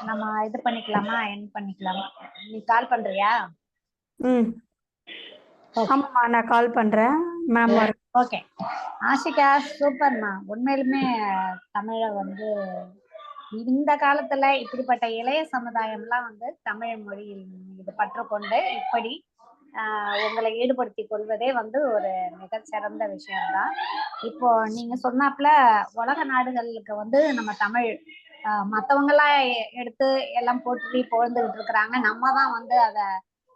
நம்ம இது பண்ணிக்கலாமா, என் பண்ணிக்கலாமா? நீ கால் பண்றியா? ஆமாம்மா, நான் கால் பண்றேன் மேம். ஓகே ஆஷிகா, சூப்பர்மா. உண்மையிலுமே தமிழை வந்து இந்த காலத்துல இப்படிப்பட்ட இளைய சமுதாயம்லாம் வந்து தமிழ் மொழியில் இது பற்றுக்கொண்டு இப்படி உங்களை ஈடுபடுத்தி கொள்வதே வந்து ஒரு மிகச்சிறந்த விஷயம்தான். இப்போ நீங்க சொன்னாப்புல உலக நாடுகளுக்கு வந்து நம்ம தமிழ் மற்றவங்கெல்லாம் எடுத்து எல்லாம் போற்றி புகழ்ந்துகிட்டு இருக்கிறாங்க. நம்ம தான் வந்து அதை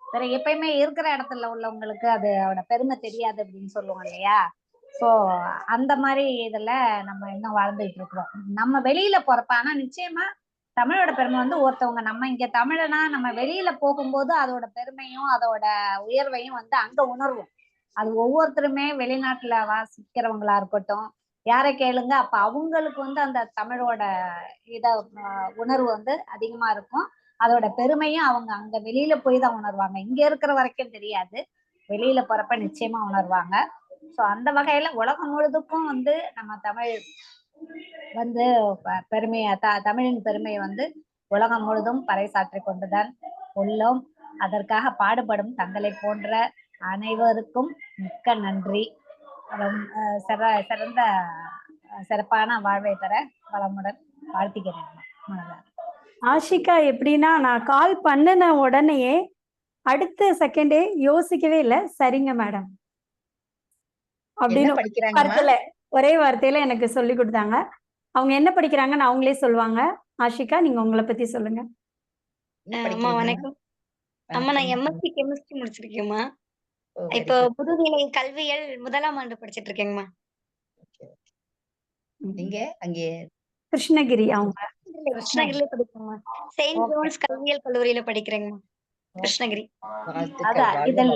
வேற எப்பயுமே இருக்கிற இடத்துல உள்ளவங்களுக்கு அதோட பெருமை தெரியாது அப்படின்னு சொல்லுவோம் இல்லையா? ஸோ அந்த மாதிரி இதுல நம்ம இன்னும் வாழ்ந்துகிட்டு இருக்கிறோம். நம்ம வெளியில போறப்ப ஆனா நிச்சயமா தமிழோட பெருமை வந்து ஒருத்தவங்க நம்ம இங்க தமிழனா நம்ம வெளியில போகும்போது அதோட பெருமையும் அதோட உயர்வையும் வந்து அங்க உணர்வோம். அது ஒவ்வொருத்தருமே வெளிநாட்டுல வாசிக்கிறவங்களா இருக்கட்டும், யாரை கேளுங்க, அப்ப அவங்களுக்கு வந்து அந்த தமிழோட இத உணர்வு வந்து அதிகமா இருக்கும். அதோட பெருமையும் அவங்க அங்க வெளியில போய் தான் உணர்வாங்க. இங்க இருக்கிற வரைக்கும் தெரியாது, வெளியில போறப்ப நிச்சயமா உணர்வாங்க. ஸோ அந்த வகையில உலகம் முழுதுக்கும் வந்து நம்ம தமிழ் வந்து பெருமையை தமிழின் பெருமையை வந்து உலகம் முழுதும் பறைசாற்றி கொண்டுதான் உள்ளோம். அதற்காக பாடுபடும் தங்களை போன்ற அனைவருக்கும் மிக்க நன்றி. சிறந்த சிறப்பான வாழ்வை தர வளமுடன் வாழ்த்துகிறேன். ஆஷிகா எப்படின்னா, நான் கால் பண்ணின உடனேயே அடுத்த செகண்டே யோசிக்கவே இல்லை, சரிங்க மேடம் அப்படின்னு ஒரே வார்த்தையில எனக்கு சொல்லி கொடுத்தாங்க. அவங்க என்ன படிக்கிறாங்கன்னு அவங்களே சொல்லுவாங்க. ஆஷிகா, நீங்க உங்களை பத்தி சொல்லுங்க. அம்மா வணக்கம். அம்மா, நான் எம்எஸ்சி கெமிஸ்ட்ரி முடிச்சிருக்கேம்மா. இப்போ முதுநிலை கல்வியல் 1ஆம் ஆண்டு படிச்சிட்டு இருக்கேங்கம்மா. நீங்க அங்கே கிருஷ்ணகிரி? அவங்க கிருஷ்ணகிரியில படிக்கிறேங்கம்மா. செயின்ட் ஜோன்ஸ் கல்வியல் கல்லூரியில படிக்கிறேங்கம்மா, கிருஷ்ணகிரி. அதான்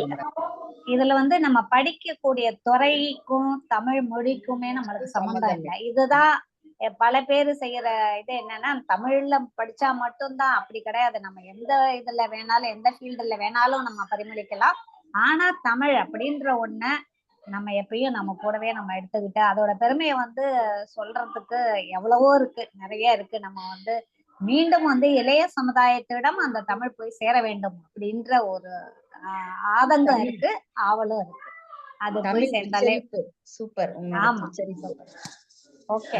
இதுல வந்து நம்ம படிக்கக்கூடிய துறைக்கும் தமிழ் மொழிக்குமே நம்மளுக்கு சம்பந்தம் இல்லை. இதுதான் பல பேர் செய்யற இது என்னன்னா, தமிழ்ல படிச்சா மட்டும்தான். அப்படி கிடையாது. நம்ம எந்த இதுல வேணாலும் எந்த ஃபீல்டுல வேணாலும் நம்ம பரிமளிக்கலாம். ஆனா தமிழ் அப்படின்ற ஒண்ண நம்ம எப்பயும் நம்ம கூடவே நம்ம எடுத்துக்கிட்டு அதோட பெருமையை வந்து சொல்றதுக்கு எவ்வளவோ இருக்கு, நிறைய இருக்கு. நம்ம வந்து மீண்டும் வந்து இளைய சமுதாயத்திடம் அந்த தமிழ் போய் சேர வேண்டும் அப்படின்ற ஒரு ஆதங்கம் இருக்கு, ஆவலும் இருக்கு. அது போய் சேர்ந்தாலே சூப்பர். ஆமா. ஓகே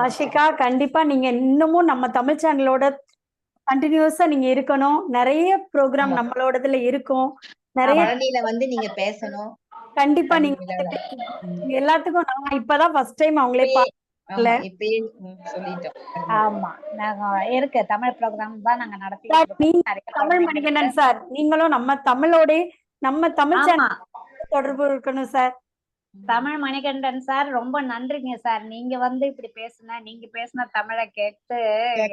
ஆஷிகா, கண்டிப்பா நீங்க இன்னமும் நம்ம தமிழ் சேனலோட கண்டினியூஸா நீங்க இருக்கணும். நிறைய ப்ரோக்ராம் நம்மளோடதுல இருக்கும். நிறைய வந்து நீங்க பேசணும். கண்டிப்பா நீங்க எல்லாத்துக்கும் நான் இப்பதான் ஃபர்ஸ்ட் டைம் அவங்களே ஆமா, நாங்க இருக்கு தமிழ் ப்ரோக்ராம் தான் நாங்க நடத்தி. தமிழ் மணிகண்டன் சார், நீங்களும் நம்ம தமிழோட நம்ம தமிழ் சேனல் தொடர்பு இருக்கணும் சார். தமிழ் மணிகண்டன் சார், ரொம்ப நன்றிங்க சார். நீங்க வந்து இப்படி நீங்க பேசின தமிழை கேட்டு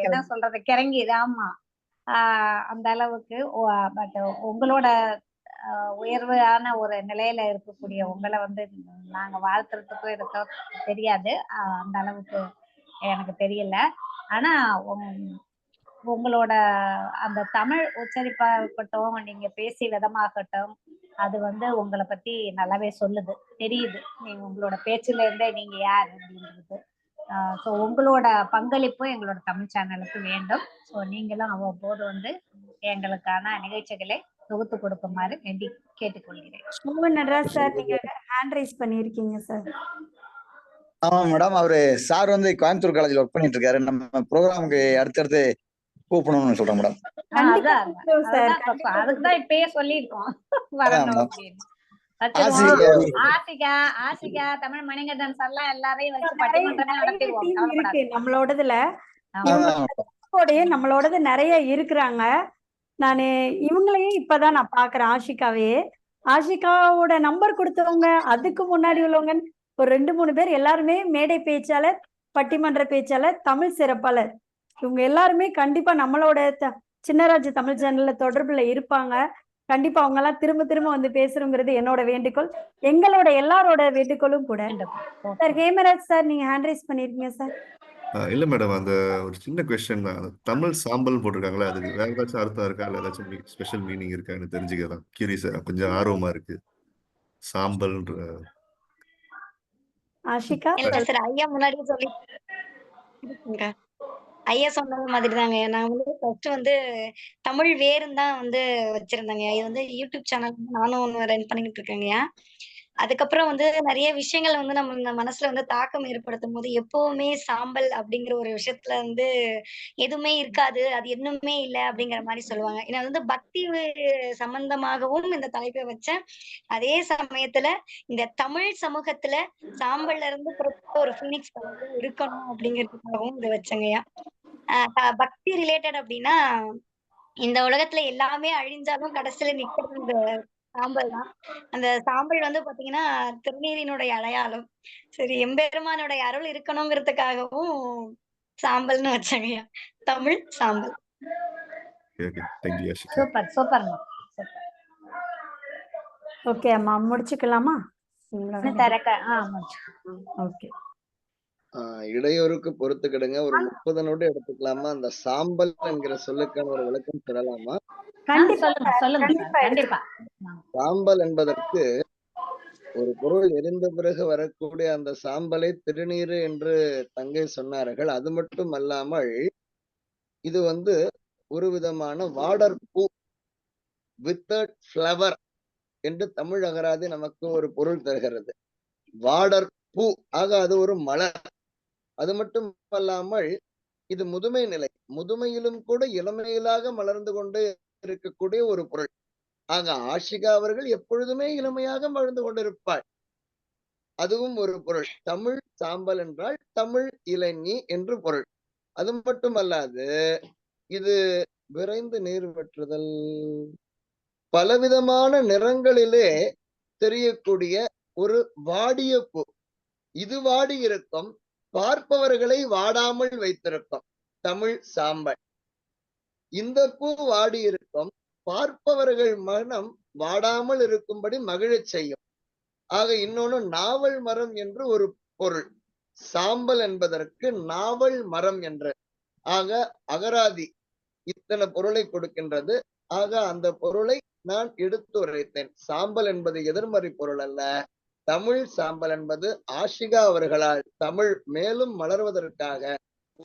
என்ன சொல்றது, கிறங்கிது. ஆமா, அந்த அளவுக்கு. பட் உங்களோட உயர்வான ஒரு நிலையில இருக்கக்கூடிய உங்களை வந்து நாங்க வாழ்த்துறதுக்கும் இருக்கோ தெரியாது, அந்த அளவுக்கு எனக்கு தெரியல. ஆனா உங்களோட அந்த தமிழ் உச்சரிப்பா இருக்கட்டும், நீங்க பேசி விதமாகட்டும், அது வந்து உங்களை பத்தி நல்லாவே சொல்லுது, தெரியுது. நீங்க உங்களோட பேச்சுல இருந்தே நீங்க யார் அப்படின்றது. ஸோ உங்களோட பங்களிப்பு எங்களோட தமிழ் சேனலுக்கு வேண்டும். ஸோ நீங்களும் அவ்வப்போது வந்து எங்களுக்கான நிகழ்ச்சிகளை தொகுத்து கொடுக்குமாறு வேண்டி கேட்டுக்கொள்கிறேன். நடராஜ் சார், நீங்க ஹேண்ட் ரைஸ் பண்ணிருக்கீங்க சார். ஆமா மேடம், அவரு சார் வந்து கோயம்புத்தூர் காலேஜ்ல ஒர்க் பண்ணிட்டு இருக்காரு. நம்ம ப்ரோக்ராமுக்கு அடுத்தடுத்து கூப்பிடணும்னு சொல்றேன் மேடம். அதுக்குதான் இப்பயே சொல்லிருக்கோம் வரணும் அப்படின்னு. ஆசிகா, தமிழ் மணிகண்டன் சார்லாம் எல்லாரையும் வச்சு பட்டிமன்றமே நடத்திடுவோம். நம்மளோடதுல நம்மளோடது நிறைய இருக்கிறாங்க. நான் இவங்களையும் இப்பதான் நான் பாக்குறேன், ஆஷிகாவையே. ஆஷிகாவோட நம்பர் கொடுத்தவங்க, அதுக்கு முன்னாடி உள்ளவங்க ஒரு 2-3 பேர் எல்லாருமே மேடை பேச்சாளர், பட்டிமன்ற பேச்சாளர், தமிழ் சிறப்பாளர். இவங்க எல்லாருமே கண்டிப்பா நம்மளோட சின்னராஜ் தமிழ் சேனல்ல தொடர்புல இருப்பாங்க. கண்டிப்பா அவங்க எல்லாம் திரும்ப திரும்ப வந்து பேசணுங்கிறது என்னோட வேண்டுகோள், எங்களோட எல்லாரோட வேண்டுகோளும் கூட. சார் ஹேமராஜ் சார், நீங்க ஹேண்ட் ரைஸ் பண்ணிருக்கீங்க சார். இல்ல மேடம், அந்த ஒரு சின்ன கொஸ்டின் தான். தமிழ் சாம்பல் போட்டிருக்காங்களே, அதுக்கு வேற ஏதாச்சும் அர்த்தம் இருக்கா, இல்ல ஏதாச்சும் ஸ்பெஷல் மீனிங் இருக்கான்னு தெரிஞ்சுக்கலாம். கியூரியஸா, கொஞ்சம் ஆர்வமா இருக்கு. சாம்பல்ன்ற ஆஷிகா இல்ல சார், ஐயா முன்னாடியே சொல்லி ஐயா சொன்னது மாதிரி தாங்க. நான் வந்து ஃபர்ஸ்ட் வந்து தமிழ் வேருன்னு தான் வந்து வச்சிருந்தேங்க. இது வந்து யூடியூப் சேனல் நானும் ஒன்று ரன் பண்ணிக்கிட்டு இருக்கேங்கய்யா. அதுக்கப்புறம் வந்து நிறைய விஷயங்கள் வந்து நம்ம மனசுல வந்து தாக்கம் ஏற்படுத்தும் போது எப்பவுமே சாம்பல் அப்படிங்கிற ஒரு விஷயத்துல வந்து எதுவுமே இருக்காது, அது இன்னுமே இல்லை அப்படிங்கிற மாதிரி சொல்லுவாங்க. ஏன்னா வந்து பக்தி சம்பந்தமாகவும் இந்த தலைப்பை வச்சேன். அதே சமயத்துல இந்த தமிழ் சமூகத்துல சாம்பல்ல இருந்து புறப்பட்ட ஒரு பீனிக்ஸ் இருக்கணும் அப்படிங்கிறதுக்காகவும் இதை வச்சேங்கய்யா. பக்தி ரிலேட்டட் அப்படின்னா, இந்த உலகத்துல எல்லாமே அழிஞ்சாலும் கடைசியில நிக்கிறது இந்த சாம்பல் தான். அந்த சாம்பல் வந்து பாத்தீங்கன்னா திருநீரினுடைய அடையாளம். சரி, எம்பெருமானுடைய அருள் இருக்கணுங்கிறதுக்காகவும் சாம்பல்னு வச்சாங்கய்யா. தமிழ் சாம்பல். Super super. ஓகே அம்மா, முடிச்சுக்கலாமா? ஓகே. இடையூறுக்கு பொறுத்துக்கிடுங்க. ஒரு 30 நொடி எடுத்துக்கலாமா? அந்த சாம்பல் என்கிற சொல்லுக்கான ஒரு விளக்கம் பெறலாமா? கண்டிப்பா. சாம்பல் என்பதற்கு ஒரு பொருள் எரிந்த பிறகு வரக்கூடிய அந்த சாம்பலை திருநீரு என்று தங்கை சொன்னார்கள். அது மட்டும் அல்லாமல் இது வந்து ஒரு விதமான வாடர் பூ, வித்தர்ட் ஃப்ளவர் என்று தமிழ் அகராதி நமக்கு ஒரு பொருள் தருகிறது. வாடர் பூ, ஆக அது ஒரு மலர். அது மட்டும் அல்லாமல் இது முதுமை நிலை, முதுமையிலும் கூட இளமையிலாக மலர்ந்து கொண்டே இருக்கக்கூடிய ஒரு பொருள். ஆக ஆஷிகா அவர்கள் எப்பொழுதுமே இளமையாக மலர்ந்து கொண்டிருப்பாள், அதுவும் ஒரு பொருள். தமிழ் சாம்பல் என்றால் தமிழ் இளநீ என்று பொருள். அது மட்டுமல்லாது இது விரைந்து நீர் வெற்றுதல், பலவிதமான நிறங்களிலே தெரியக்கூடிய ஒரு வாடிய பூ. இது வாடி இருக்கும், பார்ப்பவர்களை வாடாமல் வைத்திருக்கும் தமிழ் சாம்பல். இந்த பூ வாடி இருக்கும், பார்ப்பவர்கள் மனம் வாடாமல் இருக்கும்படி மகிழச் செய்யும். ஆக இன்னொன்னு நாவல் மரம் என்று ஒரு பொருள். சாம்பல் என்பதற்கு நாவல் மரம் என்று. ஆக அகராதி இத்தனை பொருளை கொடுக்கின்றது. ஆக அந்த பொருளை நான் எடுத்து உரைத்தேன். சாம்பல் என்பது எதிர்மறை பொருள் அல்ல. தமிழ் சாம்பல் என்பது ஆஷிகா அவர்களால் தமிழ் மேலும் மலர்வதற்காக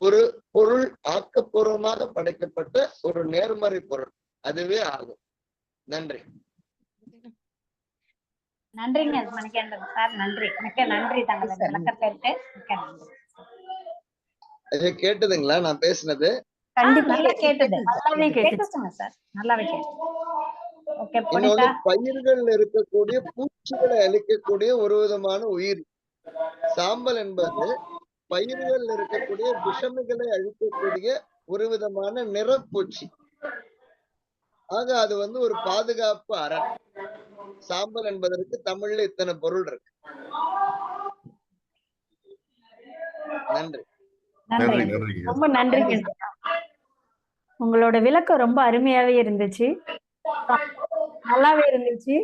ஒரு பொருள் ஆக்கப்பூர்வமாக படைக்கப்பட்ட ஒரு நேர்மறை பொருள், அதுவே ஆகும். நன்றி. நன்றிங்க மணிகண்டன் சார், நன்றி, மிக்க நன்றி. தங்களது விளக்கத்திற்கு மிக்க நன்றி. அது கேட்டதுங்களா நான் பேசினது? நல்லா கேட்டது, நல்லாவே கேட்டுச்சுங்க சார், நல்லாவே கேட்டது. ஓகே, இன்னொன்னு பயிர்கள் இருக்கக்கூடிய பூச்சிகளை அழிக்கக்கூடிய ஒரு விதமான உயிர். சாம்பல் என்பது பயிர்கள் இருக்கக்கூடிய விஷமிகளை அழிக்கக்கூடிய ஒரு விதமான நிறப்பூச்சி. ஆக அது வந்து ஒரு பாதுகாப்பு அரண். சாம்பல் என்பதற்கு தமிழ்ல இத்தனை பொருள் இருக்கு. நன்றி. ரொம்ப நன்றி. உங்களோட விளக்கம் ரொம்ப அருமையாவே இருந்துச்சு, நல்லாவே இருந்துச்சு.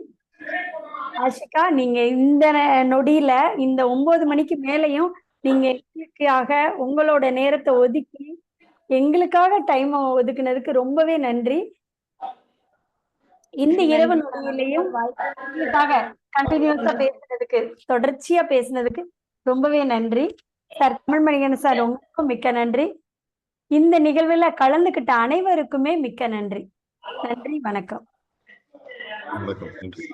ஆஷிகா, நீங்க இந்த நொடியில இந்த 9 மணிக்கு மேலையும் நீங்க எங்களுக்காக உங்களோட நேரத்தை ஒதுக்கி எங்களுக்காக டைம் ஒதுக்குனதுக்கு ரொம்பவே நன்றி. இந்த இரவு நொடியிலையும் உங்களுக்காக கண்டினியூஸா பேசுனதுக்கு, தொடர்ச்சியா பேசுனதுக்கு ரொம்பவே நன்றி சார். தமிழ்மணிகண்டன் சார், உங்களுக்கும் மிக்க நன்றி. இந்த நிகழ்வுல கலந்துகிட்ட அனைவருக்குமே மிக்க நன்றி. நன்றி, வணக்கம். வணக்கம். நன்றி.